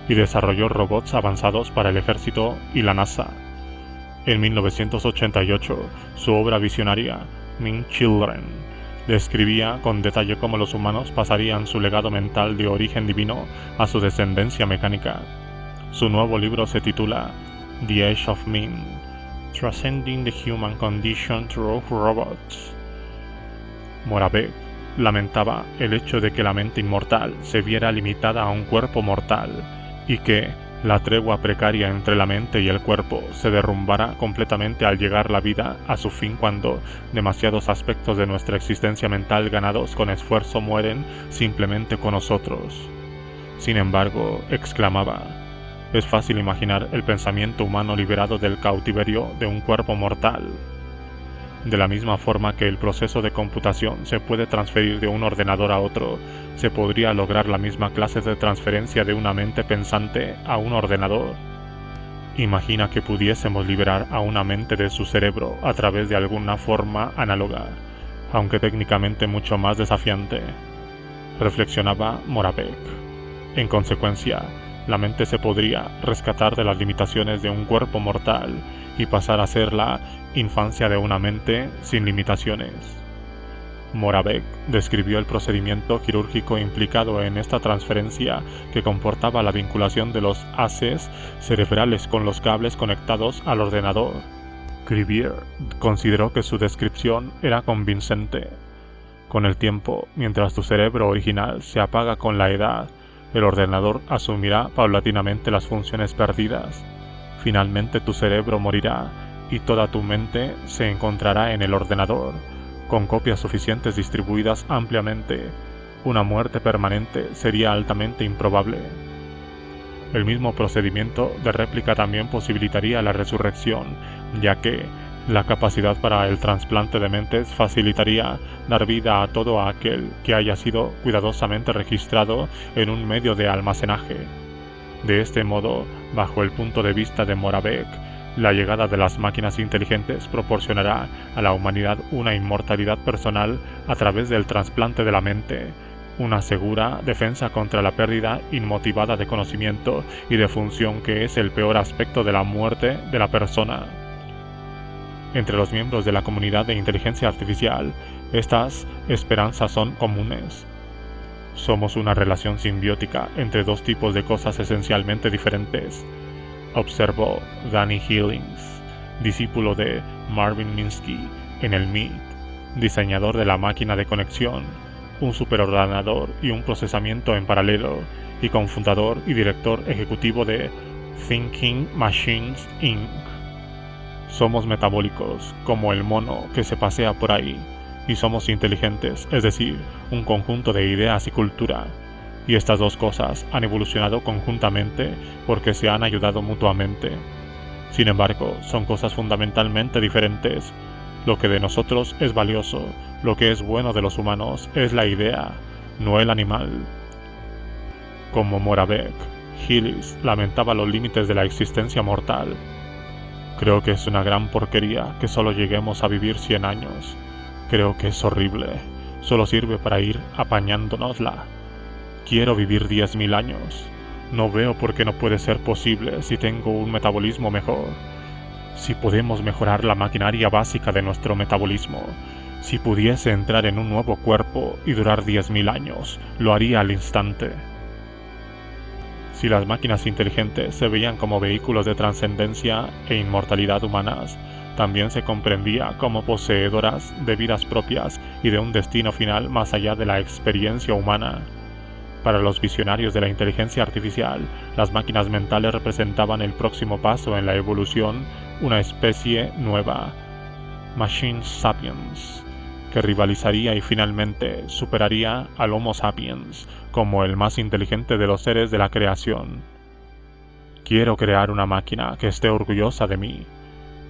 y desarrolló robots avanzados para el ejército y la NASA. En 1988, su obra visionaria, Min Children, describía con detalle cómo los humanos pasarían su legado mental de origen divino a su descendencia mecánica. Su nuevo libro se titula The Age of Min: Transcending the Human Condition Through Robots. Moravec lamentaba el hecho de que la mente inmortal se viera limitada a un cuerpo mortal y que, la tregua precaria entre la mente y el cuerpo se derrumbará completamente al llegar la vida a su fin cuando demasiados aspectos de nuestra existencia mental ganados con esfuerzo mueren simplemente con nosotros. Sin embargo, exclamaba, es fácil imaginar el pensamiento humano liberado del cautiverio de un cuerpo mortal. De la misma forma que el proceso de computación se puede transferir de un ordenador a otro, se podría lograr la misma clase de transferencia de una mente pensante a un ordenador. Imagina que pudiésemos liberar a una mente de su cerebro a través de alguna forma análoga, aunque técnicamente mucho más desafiante, reflexionaba Moravec. En consecuencia, la mente se podría rescatar de las limitaciones de un cuerpo mortal y pasar a ser la infancia de una mente sin limitaciones. Moravec describió el procedimiento quirúrgico implicado en esta transferencia que comportaba la vinculación de los haces cerebrales con los cables conectados al ordenador. Crivier consideró que su descripción era convincente. Con el tiempo, mientras tu cerebro original se apaga con la edad, el ordenador asumirá paulatinamente las funciones perdidas. Finalmente tu cerebro morirá y toda tu mente se encontrará en el ordenador, con copias suficientes distribuidas ampliamente. Una muerte permanente sería altamente improbable. El mismo procedimiento de réplica también posibilitaría la resurrección, ya que la capacidad para el trasplante de mentes facilitaría dar vida a todo aquel que haya sido cuidadosamente registrado en un medio de almacenaje. De este modo, bajo el punto de vista de Moravec, la llegada de las máquinas inteligentes proporcionará a la humanidad una inmortalidad personal a través del trasplante de la mente, una segura defensa contra la pérdida inmotivada de conocimiento y de función que es el peor aspecto de la muerte de la persona. Entre los miembros de la comunidad de inteligencia artificial, estas esperanzas son comunes. Somos una relación simbiótica entre dos tipos de cosas esencialmente diferentes, observó Danny Hillings, discípulo de Marvin Minsky en el MIT, diseñador de la máquina de conexión, un superordenador y un procesamiento en paralelo, y cofundador y director ejecutivo de Thinking Machines Inc. Somos metabólicos, como el mono que se pasea por ahí, y somos inteligentes, es decir, un conjunto de ideas y cultura. Y estas dos cosas han evolucionado conjuntamente porque se han ayudado mutuamente. Sin embargo, son cosas fundamentalmente diferentes. Lo que de nosotros es valioso, lo que es bueno de los humanos es la idea, no el animal. Como Moravec, Hillis lamentaba los límites de la existencia mortal. Creo que es una gran porquería que solo lleguemos a vivir 100 años. Creo que es horrible. Solo sirve para ir apañándonosla. Quiero vivir 10.000 años. No veo por qué no puede ser posible si tengo un metabolismo mejor. Si podemos mejorar la maquinaria básica de nuestro metabolismo, si pudiese entrar en un nuevo cuerpo y durar 10.000 años, lo haría al instante. Si las máquinas inteligentes se veían como vehículos de trascendencia e inmortalidad humanas, también se comprendía como poseedoras de vidas propias y de un destino final más allá de la experiencia humana. Para los visionarios de la inteligencia artificial, las máquinas mentales representaban el próximo paso en la evolución, una especie nueva, Machine Sapiens, que rivalizaría y finalmente superaría al Homo sapiens como el más inteligente de los seres de la creación. Quiero crear una máquina que esté orgullosa de mí,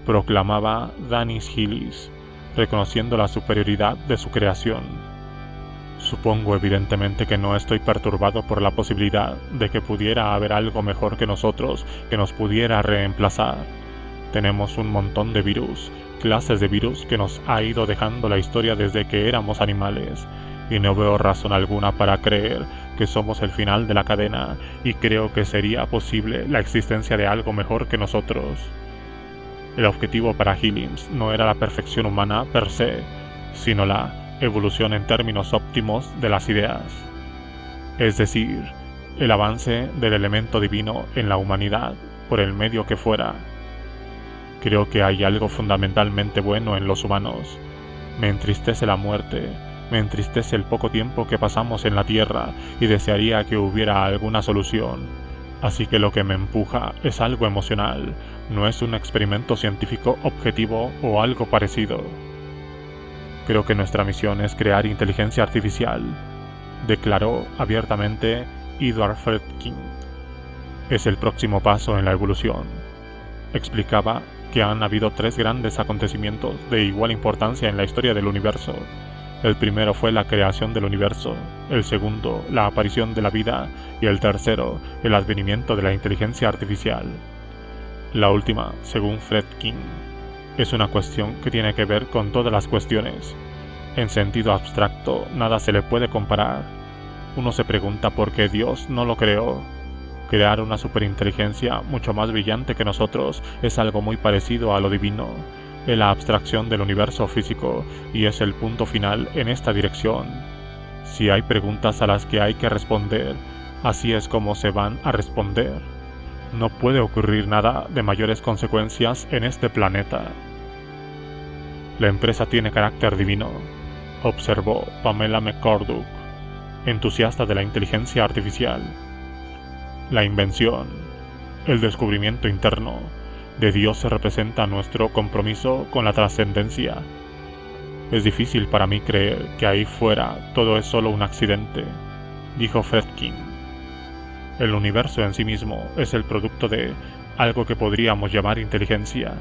proclamaba Danny Hillis, reconociendo la superioridad de su creación. Supongo evidentemente que no estoy perturbado por la posibilidad de que pudiera haber algo mejor que nosotros que nos pudiera reemplazar. Tenemos un montón de virus, clases de virus que nos ha ido dejando la historia desde que éramos animales, y no veo razón alguna para creer que somos el final de la cadena, y creo que sería posible la existencia de algo mejor que nosotros. El objetivo para Hillings no era la perfección humana per se, sino la evolución en términos óptimos de las ideas, es decir, el avance del elemento divino en la humanidad por el medio que fuera. Creo que hay algo fundamentalmente bueno en los humanos. Me entristece la muerte, me entristece el poco tiempo que pasamos en la Tierra y desearía que hubiera alguna solución. Así que lo que me empuja es algo emocional, no es un experimento científico objetivo o algo parecido. Creo que nuestra misión es crear inteligencia artificial, declaró abiertamente Edward Fredkin. Es el próximo paso en la evolución. Explicaba que han habido 3 grandes acontecimientos de igual importancia en la historia del universo. El primero fue la creación del universo, el segundo, la aparición de la vida, y el tercero, el advenimiento de la inteligencia artificial. La última, según Fredkin, es una cuestión que tiene que ver con todas las cuestiones. En sentido abstracto, nada se le puede comparar. Uno se pregunta por qué Dios no lo creó. Crear una superinteligencia mucho más brillante que nosotros es algo muy parecido a lo divino, es la abstracción del universo físico y es el punto final en esta dirección. Si hay preguntas a las que hay que responder, así es como se van a responder. No puede ocurrir nada de mayores consecuencias en este planeta. La empresa tiene carácter divino, observó Pamela McCorduck, entusiasta de la inteligencia artificial. La invención, el descubrimiento interno de Dios se representa nuestro compromiso con la trascendencia. Es difícil para mí creer que ahí fuera todo es solo un accidente, dijo Fredkin. El universo en sí mismo es el producto de algo que podríamos llamar inteligencia.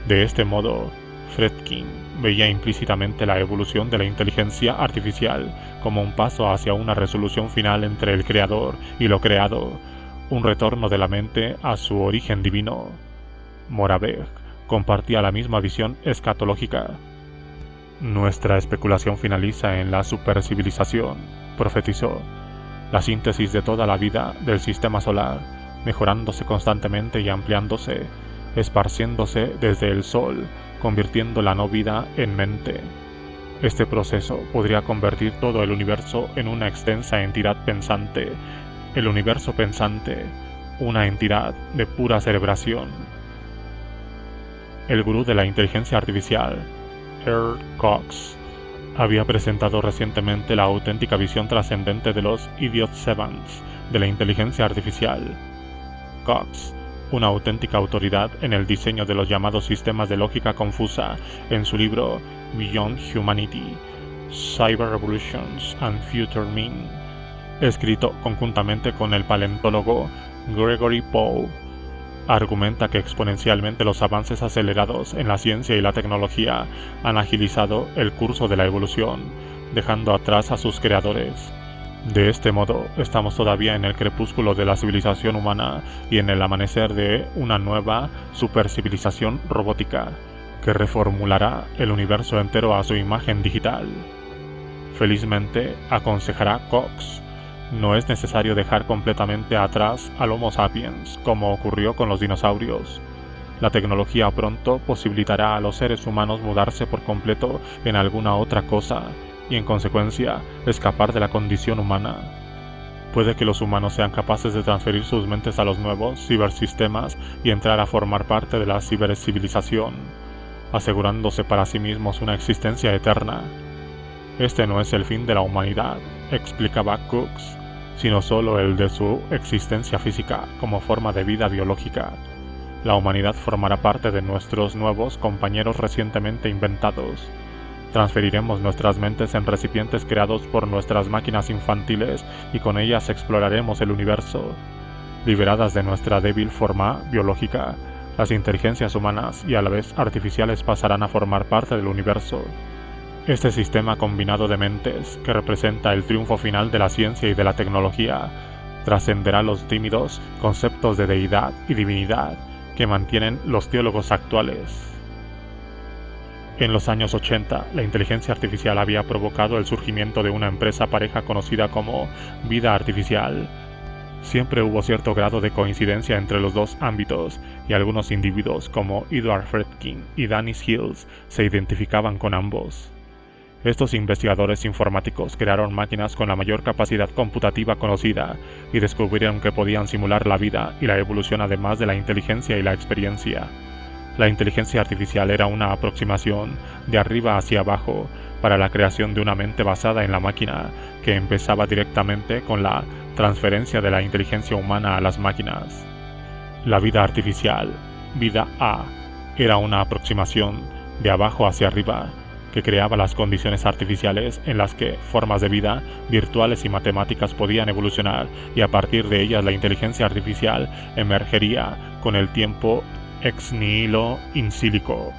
De este modo, Fredkin veía implícitamente la evolución de la inteligencia artificial como un paso hacia una resolución final entre el creador y lo creado, un retorno de la mente a su origen divino. Moravec compartía la misma visión escatológica. Nuestra especulación finaliza en la supercivilización, profetizó, la síntesis de toda la vida del sistema solar, mejorándose constantemente y ampliándose, esparciéndose desde el Sol, convirtiendo la no vida en mente. Este proceso podría convertir todo el universo en una extensa entidad pensante, el universo pensante, una entidad de pura cerebración. El gurú de la inteligencia artificial, Earl Cox, había presentado recientemente la auténtica visión trascendente de los Idiot Savants de la inteligencia artificial. Cox, una auténtica autoridad en el diseño de los llamados sistemas de lógica confusa, en su libro Beyond Humanity, Cyber Revolutions and Future Mean, escrito conjuntamente con el paleontólogo Gregory Poe, argumenta que exponencialmente los avances acelerados en la ciencia y la tecnología han agilizado el curso de la evolución, dejando atrás a sus creadores. De este modo, estamos todavía en el crepúsculo de la civilización humana y en el amanecer de una nueva supercivilización robótica, que reformulará el universo entero a su imagen digital. Felizmente, aconsejará Cox, no es necesario dejar completamente atrás al Homo sapiens, como ocurrió con los dinosaurios. La tecnología pronto posibilitará a los seres humanos mudarse por completo en alguna otra cosa, y en consecuencia, escapar de la condición humana. Puede que los humanos sean capaces de transferir sus mentes a los nuevos cibersistemas y entrar a formar parte de la cibercivilización, asegurándose para sí mismos una existencia eterna. Este no es el fin de la humanidad, explicaba Cox, sino solo el de su existencia física como forma de vida biológica. La humanidad formará parte de nuestros nuevos compañeros recientemente inventados. Transferiremos nuestras mentes en recipientes creados por nuestras máquinas infantiles y con ellas exploraremos el universo. Liberadas de nuestra débil forma biológica, las inteligencias humanas y a la vez artificiales pasarán a formar parte del universo. Este sistema combinado de mentes, que representa el triunfo final de la ciencia y de la tecnología, trascenderá los tímidos conceptos de deidad y divinidad que mantienen los teólogos actuales. En los años 80, la inteligencia artificial había provocado el surgimiento de una empresa pareja conocida como vida artificial. Siempre hubo cierto grado de coincidencia entre los dos ámbitos, y algunos individuos como Edward Fredkin y Dennis Hills se identificaban con ambos. Estos investigadores informáticos crearon máquinas con la mayor capacidad computativa conocida y descubrieron que podían simular la vida y la evolución además de la inteligencia y la experiencia. La inteligencia artificial era una aproximación de arriba hacia abajo para la creación de una mente basada en la máquina que empezaba directamente con la transferencia de la inteligencia humana a las máquinas. La vida artificial, vida A, era una aproximación de abajo hacia arriba que creaba las condiciones artificiales en las que formas de vida virtuales y matemáticas podían evolucionar, y a partir de ellas la inteligencia artificial emergería con el tiempo ex nihilo in silico.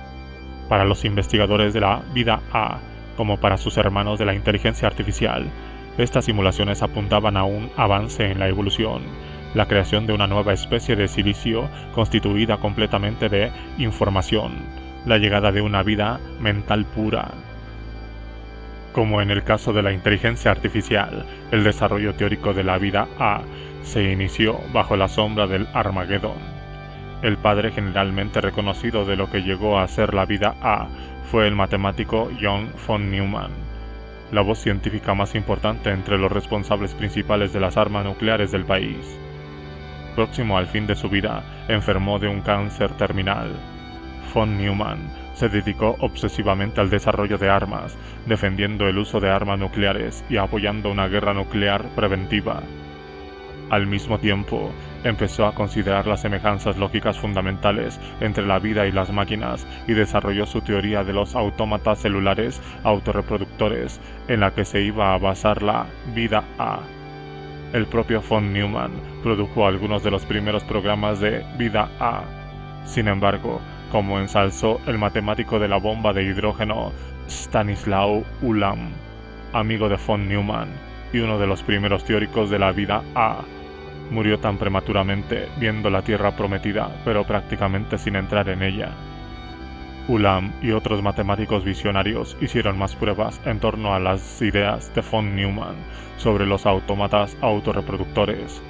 Para los investigadores de la vida A, como para sus hermanos de la inteligencia artificial, estas simulaciones apuntaban a un avance en la evolución, la creación de una nueva especie de silicio constituida completamente de información, la llegada de una vida mental pura. Como en el caso de la inteligencia artificial, el desarrollo teórico de la vida A se inició bajo la sombra del Armagedón. El padre generalmente reconocido de lo que llegó a ser la vida A fue el matemático John von Neumann, la voz científica más importante entre los responsables principales de las armas nucleares del país. Próximo al fin de su vida, enfermó de un cáncer terminal. Von Neumann se dedicó obsesivamente al desarrollo de armas, defendiendo el uso de armas nucleares y apoyando una guerra nuclear preventiva. Al mismo tiempo, empezó a considerar las semejanzas lógicas fundamentales entre la vida y las máquinas y desarrolló su teoría de los autómatas celulares autorreproductores, en la que se iba a basar la vida A. El propio von Neumann produjo algunos de los primeros programas de vida A. Sin embargo, como ensalzó el matemático de la bomba de hidrógeno Stanislaw Ulam, amigo de von Neumann y uno de los primeros teóricos de la vida A, murió tan prematuramente viendo la Tierra prometida, pero prácticamente sin entrar en ella. Ulam y otros matemáticos visionarios hicieron más pruebas en torno a las ideas de von Neumann sobre los autómatas autorreproductores.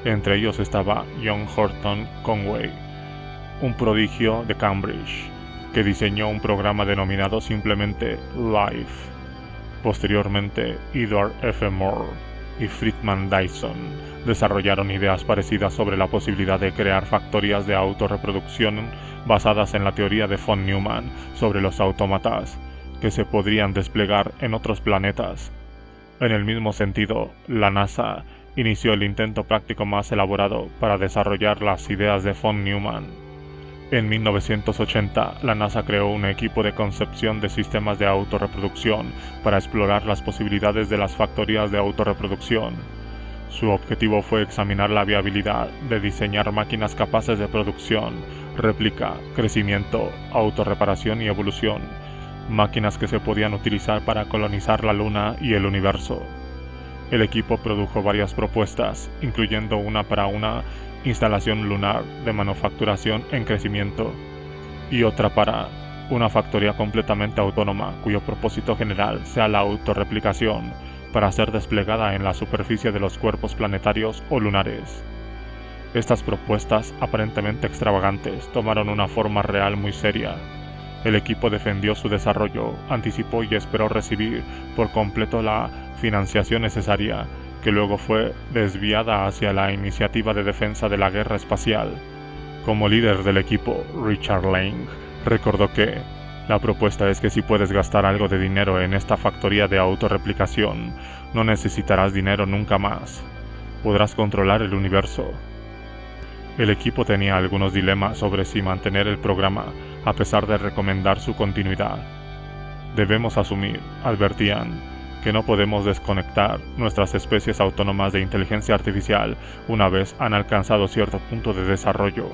Entre ellos estaba John Horton Conway, un prodigio de Cambridge, que diseñó un programa denominado simplemente Life. Posteriormente, Edward F. Moore y Friedman Dyson desarrollaron ideas parecidas sobre la posibilidad de crear factorías de autorreproducción basadas en la teoría de von Neumann sobre los autómatas, que se podrían desplegar en otros planetas. En el mismo sentido, la NASA inició el intento práctico más elaborado para desarrollar las ideas de von Neumann. En 1980, la NASA creó un equipo de concepción de sistemas de autorreproducción para explorar las posibilidades de las factorías de autorreproducción. Su objetivo fue examinar la viabilidad de diseñar máquinas capaces de producción, réplica, crecimiento, autorreparación y evolución, máquinas que se podían utilizar para colonizar la Luna y el universo. El equipo produjo varias propuestas, incluyendo una para una instalación lunar de manufacturación en crecimiento y otra para una factoría completamente autónoma cuyo propósito general sea la autorreplicación para ser desplegada en la superficie de los cuerpos planetarios o lunares. Estas propuestas aparentemente extravagantes tomaron una forma real muy seria. El equipo defendió su desarrollo, anticipó y esperó recibir por completo la financiación necesaria, que luego fue desviada hacia la iniciativa de defensa de la guerra espacial. Como líder del equipo, Richard Lang recordó que la propuesta es que si puedes gastar algo de dinero en esta factoría de autorreplicación, no necesitarás dinero nunca más. Podrás controlar el universo. El equipo tenía algunos dilemas sobre si mantener el programa, a pesar de recomendar su continuidad. Debemos asumir, advertían, que no podemos desconectar nuestras especies autónomas de inteligencia artificial una vez han alcanzado cierto punto de desarrollo.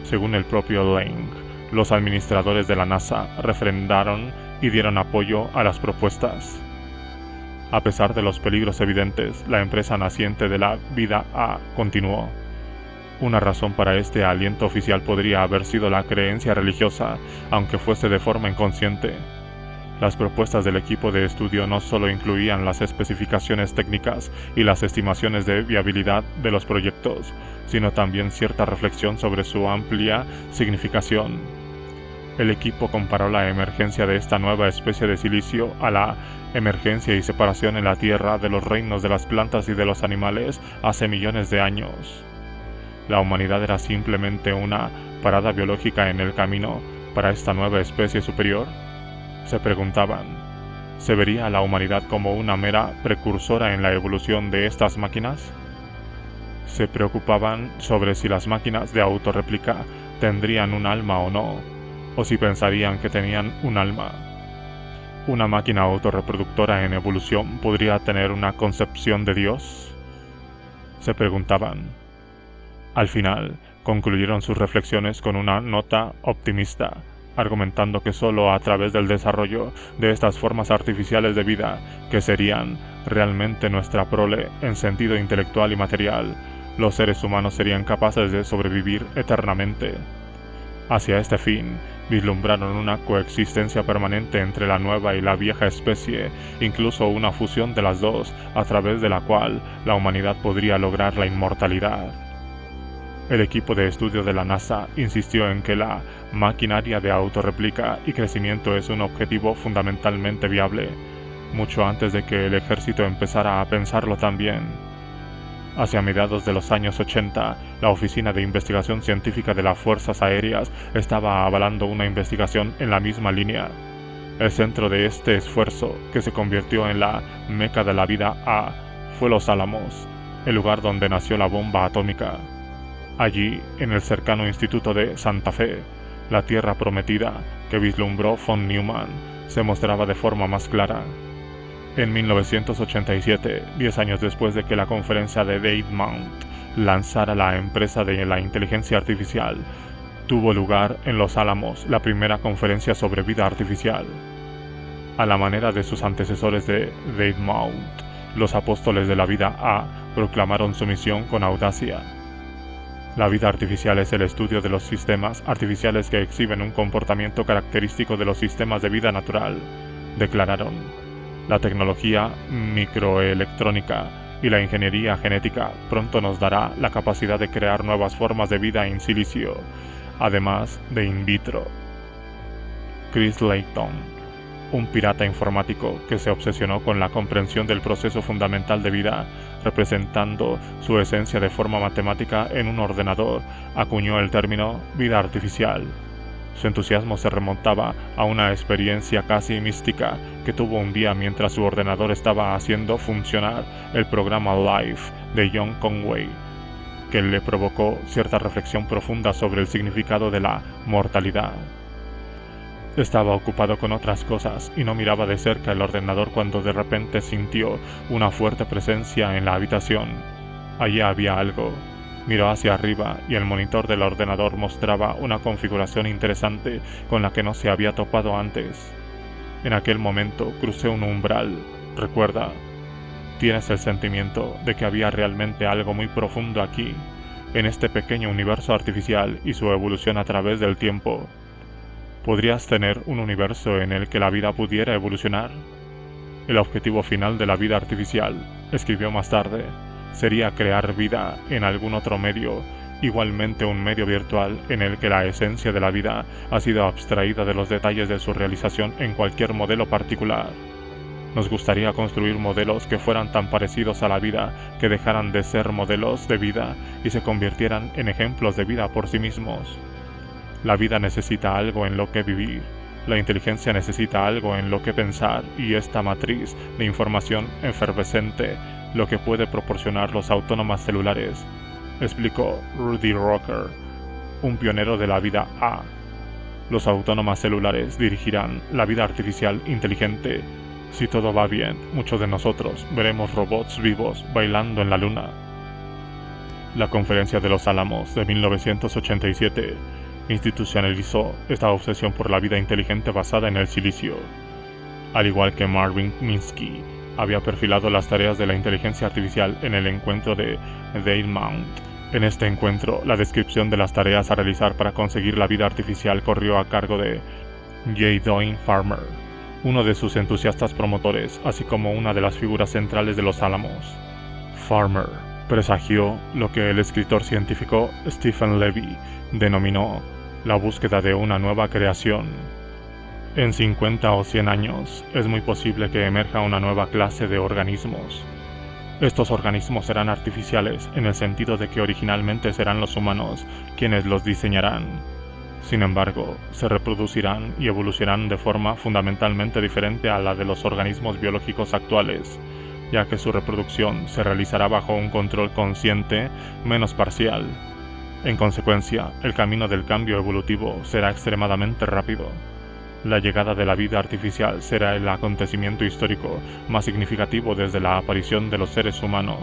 Según el propio Lang, los administradores de la NASA refrendaron y dieron apoyo a las propuestas. A pesar de los peligros evidentes, la empresa naciente de la vida A continuó. Una razón para este aliento oficial podría haber sido la creencia religiosa, aunque fuese de forma inconsciente. Las propuestas del equipo de estudio no solo incluían las especificaciones técnicas y las estimaciones de viabilidad de los proyectos, sino también cierta reflexión sobre su amplia significación. El equipo comparó la emergencia de esta nueva especie de silicio a la emergencia y separación en la Tierra de los reinos de las plantas y de los animales hace millones de años. La humanidad era simplemente una parada biológica en el camino para esta nueva especie superior, se preguntaban. ¿Se vería a la humanidad como una mera precursora en la evolución de estas máquinas? Se preocupaban sobre si las máquinas de autorréplica tendrían un alma o no, o si pensarían que tenían un alma. ¿Una máquina autorreproductora en evolución podría tener una concepción de Dios? Se preguntaban. Al final, concluyeron sus reflexiones con una nota optimista, argumentando que solo a través del desarrollo de estas formas artificiales de vida, que serían realmente nuestra prole en sentido intelectual y material, los seres humanos serían capaces de sobrevivir eternamente. Hacia este fin, vislumbraron una coexistencia permanente entre la nueva y la vieja especie, incluso una fusión de las dos, a través de la cual la humanidad podría lograr la inmortalidad. El equipo de estudio de la NASA insistió en que la maquinaria de autorréplica y crecimiento es un objetivo fundamentalmente viable, mucho antes de que el ejército empezara a pensarlo también. Hacia mediados de los años 80, la Oficina de Investigación Científica de las Fuerzas Aéreas estaba avalando una investigación en la misma línea. El centro de este esfuerzo, que se convirtió en la meca de la vida A, fue Los Álamos, el lugar donde nació la bomba atómica. Allí, en el cercano Instituto de Santa Fe, la tierra prometida que vislumbró von Neumann se mostraba de forma más clara. En 1987, 10 años después de que la conferencia de Dave Mount lanzara la empresa de la inteligencia artificial, tuvo lugar en Los Álamos la primera conferencia sobre vida artificial. A la manera de sus antecesores de Dave Mount, los apóstoles de la vida A proclamaron su misión con audacia. La vida artificial es el estudio de los sistemas artificiales que exhiben un comportamiento característico de los sistemas de vida natural, declararon. La tecnología microelectrónica y la ingeniería genética pronto nos dará la capacidad de crear nuevas formas de vida in silicio, además de in vitro. Chris Layton, un pirata informático que se obsesionó con la comprensión del proceso fundamental de vida, representando su esencia de forma matemática en un ordenador, acuñó el término vida artificial. Su entusiasmo se remontaba a una experiencia casi mística que tuvo un día mientras su ordenador estaba haciendo funcionar el programa Life de John Conway, que le provocó cierta reflexión profunda sobre el significado de la mortalidad. Estaba ocupado con otras cosas y no miraba de cerca el ordenador cuando de repente sintió una fuerte presencia en la habitación. Allí había algo. Miró hacia arriba y el monitor del ordenador mostraba una configuración interesante con la que no se había topado antes. En aquel momento crucé un umbral, recuerda. Tienes el sentimiento de que había realmente algo muy profundo aquí, en este pequeño universo artificial y su evolución a través del tiempo. ¿Podrías tener un universo en el que la vida pudiera evolucionar? El objetivo final de la vida artificial, escribió más tarde, sería crear vida en algún otro medio, igualmente un medio virtual en el que la esencia de la vida ha sido abstraída de los detalles de su realización en cualquier modelo particular. Nos gustaría construir modelos que fueran tan parecidos a la vida que dejaran de ser modelos de vida y se convirtieran en ejemplos de vida por sí mismos. La vida necesita algo en lo que vivir, la inteligencia necesita algo en lo que pensar y esta matriz de información efervescente lo que puede proporcionar los autónomas celulares, explicó Rudy Rocker, un pionero de la vida A. Los autónomas celulares dirigirán la vida artificial inteligente. Si todo va bien, muchos de nosotros veremos robots vivos bailando en la luna. La Conferencia de los Álamos de 1987 institucionalizó esta obsesión por la vida inteligente basada en el silicio. Al igual que Marvin Minsky había perfilado las tareas de la inteligencia artificial en el encuentro de Dave Mount. En este encuentro, la descripción de las tareas a realizar para conseguir la vida artificial corrió a cargo de J. Doyne Farmer, uno de sus entusiastas promotores, así como una de las figuras centrales de los Álamos. Farmer presagió lo que el escritor científico Stephen Levy denominó la búsqueda de una nueva creación. En 50 o 100 años es muy posible que emerja una nueva clase de organismos. Estos organismos serán artificiales en el sentido de que originalmente serán los humanos quienes los diseñarán. Sin embargo, se reproducirán y evolucionarán de forma fundamentalmente diferente a la de los organismos biológicos actuales, ya que su reproducción se realizará bajo un control consciente menos parcial. En consecuencia, el camino del cambio evolutivo será extremadamente rápido. La llegada de la vida artificial será el acontecimiento histórico más significativo desde la aparición de los seres humanos.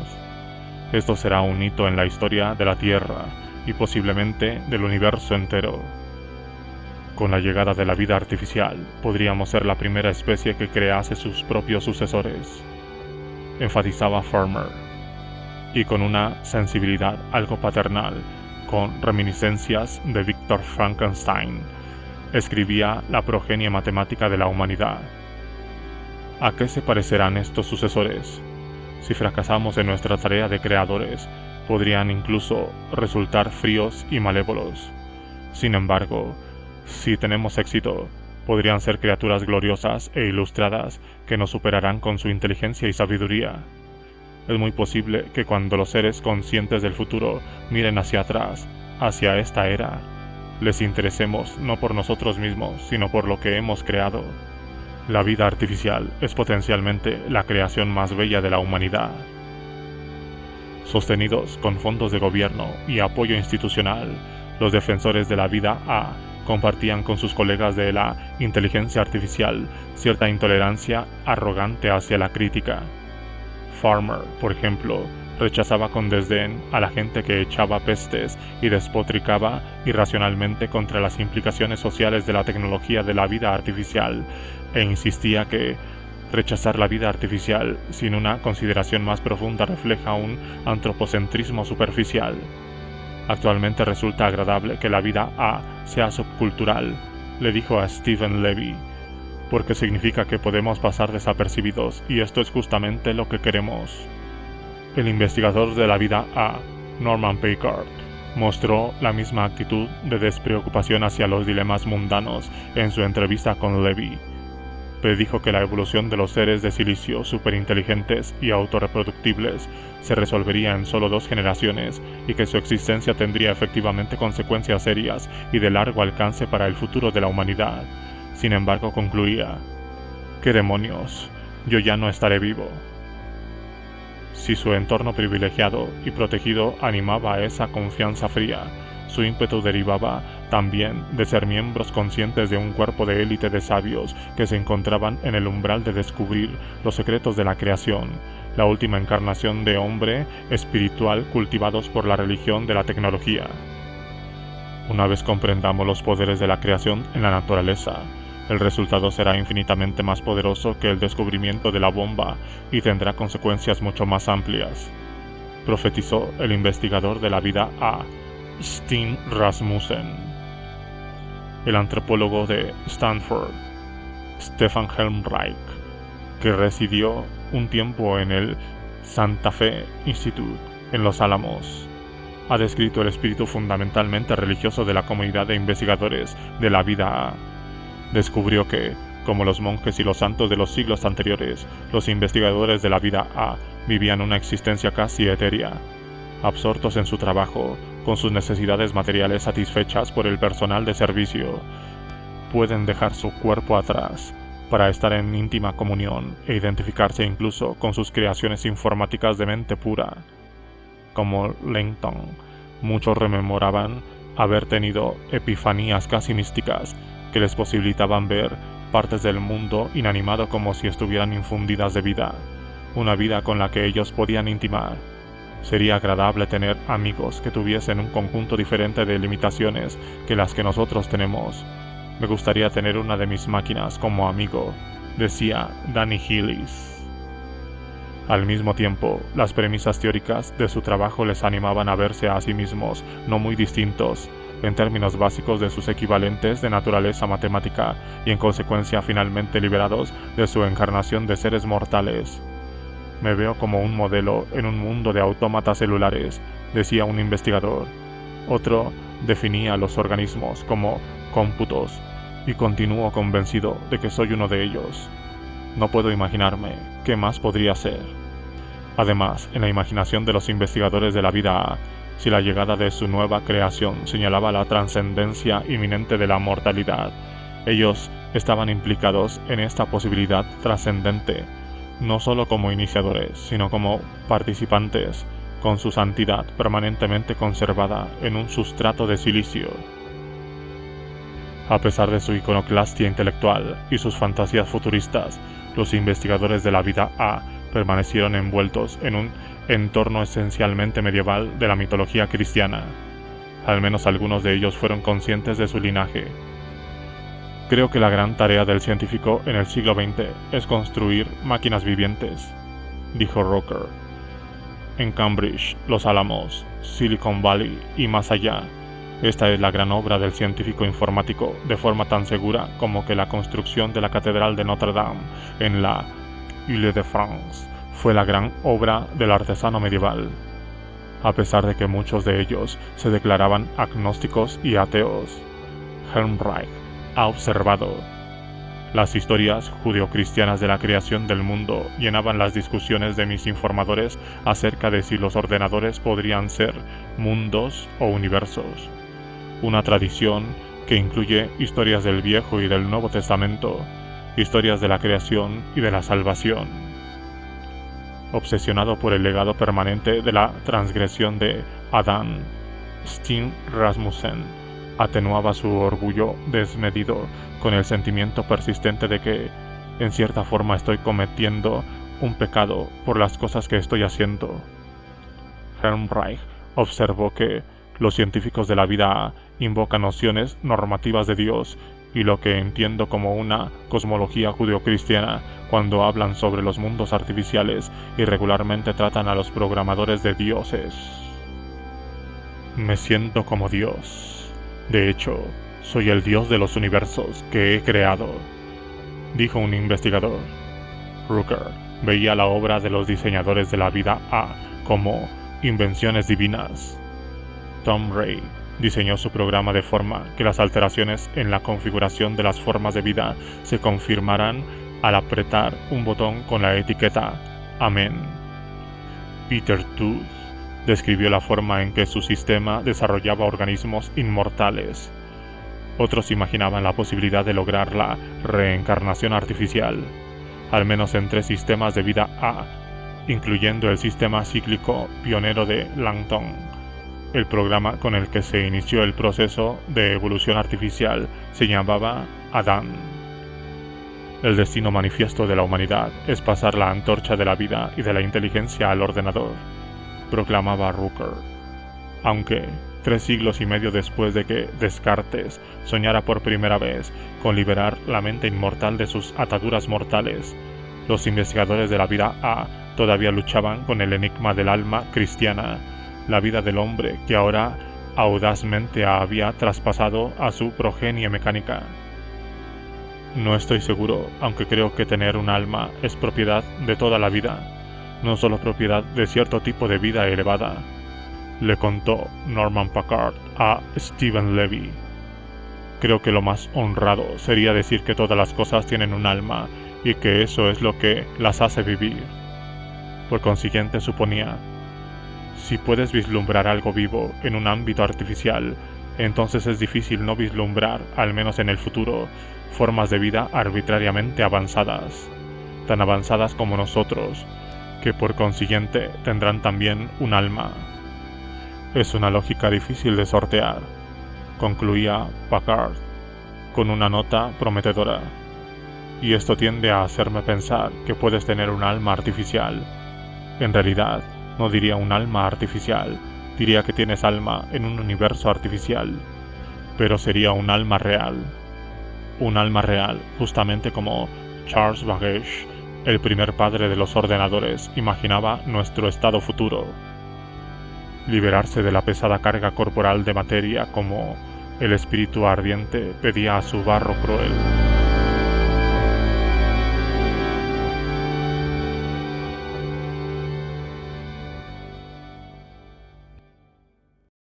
Esto será un hito en la historia de la Tierra y posiblemente del universo entero. Con la llegada de la vida artificial, podríamos ser la primera especie que crease sus propios sucesores, enfatizaba Farmer, y con una sensibilidad algo paternal, con reminiscencias de Victor Frankenstein, escribía La progenie matemática de la humanidad. ¿A qué se parecerán estos sucesores? Si fracasamos en nuestra tarea de creadores, podrían incluso resultar fríos y malévolos. Sin embargo, si tenemos éxito, podrían ser criaturas gloriosas e ilustradas que nos superarán con su inteligencia y sabiduría. Es muy posible que cuando los seres conscientes del futuro miren hacia atrás, hacia esta era, les interesemos no por nosotros mismos, sino por lo que hemos creado. La vida artificial es potencialmente la creación más bella de la humanidad. Sostenidos con fondos de gobierno y apoyo institucional, los defensores de la vida A compartían con sus colegas de la inteligencia artificial cierta intolerancia arrogante hacia la crítica. Farmer, por ejemplo, rechazaba con desdén a la gente que echaba pestes y despotricaba irracionalmente contra las implicaciones sociales de la tecnología de la vida artificial, e insistía que rechazar la vida artificial sin una consideración más profunda refleja un antropocentrismo superficial. Actualmente resulta agradable que la vida A sea subcultural, le dijo a Stephen Levy, porque significa que podemos pasar desapercibidos, y esto es justamente lo que queremos. El investigador de la vida A, Norman Packard, mostró la misma actitud de despreocupación hacia los dilemas mundanos en su entrevista con Levy. Predijo que la evolución de los seres de silicio superinteligentes y autorreproductibles se resolvería en solo 2 generaciones y que su existencia tendría efectivamente consecuencias serias y de largo alcance para el futuro de la humanidad. Sin embargo, concluía: ¿qué demonios? Yo ya no estaré vivo. Si su entorno privilegiado y protegido animaba a esa confianza fría, su ímpetu derivaba también de ser miembros conscientes de un cuerpo de élite de sabios que se encontraban en el umbral de descubrir los secretos de la creación, la última encarnación de hombre espiritual cultivados por la religión de la tecnología. Una vez comprendamos los poderes de la creación en la naturaleza, el resultado será infinitamente más poderoso que el descubrimiento de la bomba y tendrá consecuencias mucho más amplias, profetizó el investigador de la vida A, Steen Rasmussen. El antropólogo de Stanford, Stefan Helmreich, que residió un tiempo en el Santa Fe Institute en Los Álamos, ha descrito el espíritu fundamentalmente religioso de la comunidad de investigadores de la vida A. Descubrió que, como los monjes y los santos de los siglos anteriores, los investigadores de la vida A vivían una existencia casi etérea, absortos en su trabajo, con sus necesidades materiales satisfechas por el personal de servicio. Pueden dejar su cuerpo atrás para estar en íntima comunión e identificarse incluso con sus creaciones informáticas de mente pura. Como Langton, muchos rememoraban haber tenido epifanías casi místicas que les posibilitaban ver partes del mundo inanimado como si estuvieran infundidas de vida, una vida con la que ellos podían intimar. Sería agradable tener amigos que tuviesen un conjunto diferente de limitaciones que las que nosotros tenemos. Me gustaría tener una de mis máquinas como amigo, decía Danny Hillis. Al mismo tiempo, las premisas teóricas de su trabajo les animaban a verse a sí mismos no muy distintos, en términos básicos de sus equivalentes de naturaleza matemática y en consecuencia finalmente liberados de su encarnación de seres mortales. Me veo como un modelo en un mundo de autómatas celulares, decía un investigador. Otro definía los organismos como cómputos, y continúo convencido de que soy uno de ellos. No puedo imaginarme qué más podría ser. Además, en la imaginación de los investigadores de la vida A, Si la llegada de su nueva creación señalaba la trascendencia inminente de la mortalidad, ellos estaban implicados en esta posibilidad trascendente, no solo como iniciadores, sino como participantes, con su santidad permanentemente conservada en un sustrato de silicio. A pesar de su iconoclastia intelectual y sus fantasías futuristas, los investigadores de la vida A permanecieron envueltos en un entorno esencialmente medieval de la mitología cristiana. Al menos algunos de ellos fueron conscientes de su linaje. Creo que la gran tarea del científico en el siglo XX es construir máquinas vivientes, dijo Rocker. En Cambridge, Los Álamos, Silicon Valley y más allá, esta es la gran obra del científico informático, de forma tan segura como que la construcción de la Catedral de Notre Dame en la Île-de-France fue la gran obra del artesano medieval. A pesar de que muchos de ellos se declaraban agnósticos y ateos, Helmreich ha observado: las historias judeocristianas de la creación del mundo llenaban las discusiones de mis informadores acerca de si los ordenadores podrían ser mundos o universos. Una tradición que incluye historias del Viejo y del Nuevo Testamento, historias de la creación y de la salvación. Obsesionado por el legado permanente de la transgresión de Adán, Stig Rasmussen atenuaba su orgullo desmedido con el sentimiento persistente de que, en cierta forma, estoy cometiendo un pecado por las cosas que estoy haciendo. Helmreich observó que los científicos de la vida invocan nociones normativas de Dios y lo que entiendo como una cosmología judeocristiana cuando hablan sobre los mundos artificiales y regularmente tratan a los programadores de dioses. Me siento como Dios. De hecho, soy el Dios de los universos que he creado, dijo un investigador. Rooker veía la obra de los diseñadores de la vida A como invenciones divinas. Tom Ray diseñó su programa de forma que las alteraciones en la configuración de las formas de vida se confirmaran al apretar un botón con la etiqueta Amén. Peter Tooth describió la forma en que su sistema desarrollaba organismos inmortales. Otros imaginaban la posibilidad de lograr la reencarnación artificial, al menos en 3 sistemas de vida A, incluyendo el sistema cíclico pionero de Langton, el programa con el que se inició el proceso de evolución artificial se llamaba Adán. El destino manifiesto de la humanidad es pasar la antorcha de la vida y de la inteligencia al ordenador, proclamaba Rooker. Aunque 3 siglos y medio después de que Descartes soñara por primera vez con liberar la mente inmortal de sus ataduras mortales, los investigadores de la vida A todavía luchaban con el enigma del alma cristiana, la vida del hombre que ahora audazmente había traspasado a su progenie mecánica. No estoy seguro, aunque creo que tener un alma es propiedad de toda la vida, no solo propiedad de cierto tipo de vida elevada, le contó Norman Packard a Stephen Levy. Creo que lo más honrado sería decir que todas las cosas tienen un alma y que eso es lo que las hace vivir. Por consiguiente, suponía: si puedes vislumbrar algo vivo en un ámbito artificial, entonces es difícil no vislumbrar, al menos en el futuro, formas de vida arbitrariamente avanzadas, tan avanzadas como nosotros, que por consiguiente tendrán también un alma. Es una lógica difícil de sortear, concluía Packard, con una nota prometedora. Y esto tiende a hacerme pensar que puedes tener un alma artificial. En realidad, no diría un alma artificial, diría que tienes alma en un universo artificial, pero sería un alma real. Un alma real, justamente como Charles Babbage, el primer padre de los ordenadores, imaginaba nuestro estado futuro. Liberarse de la pesada carga corporal de materia como el espíritu ardiente pedía a su barro cruel.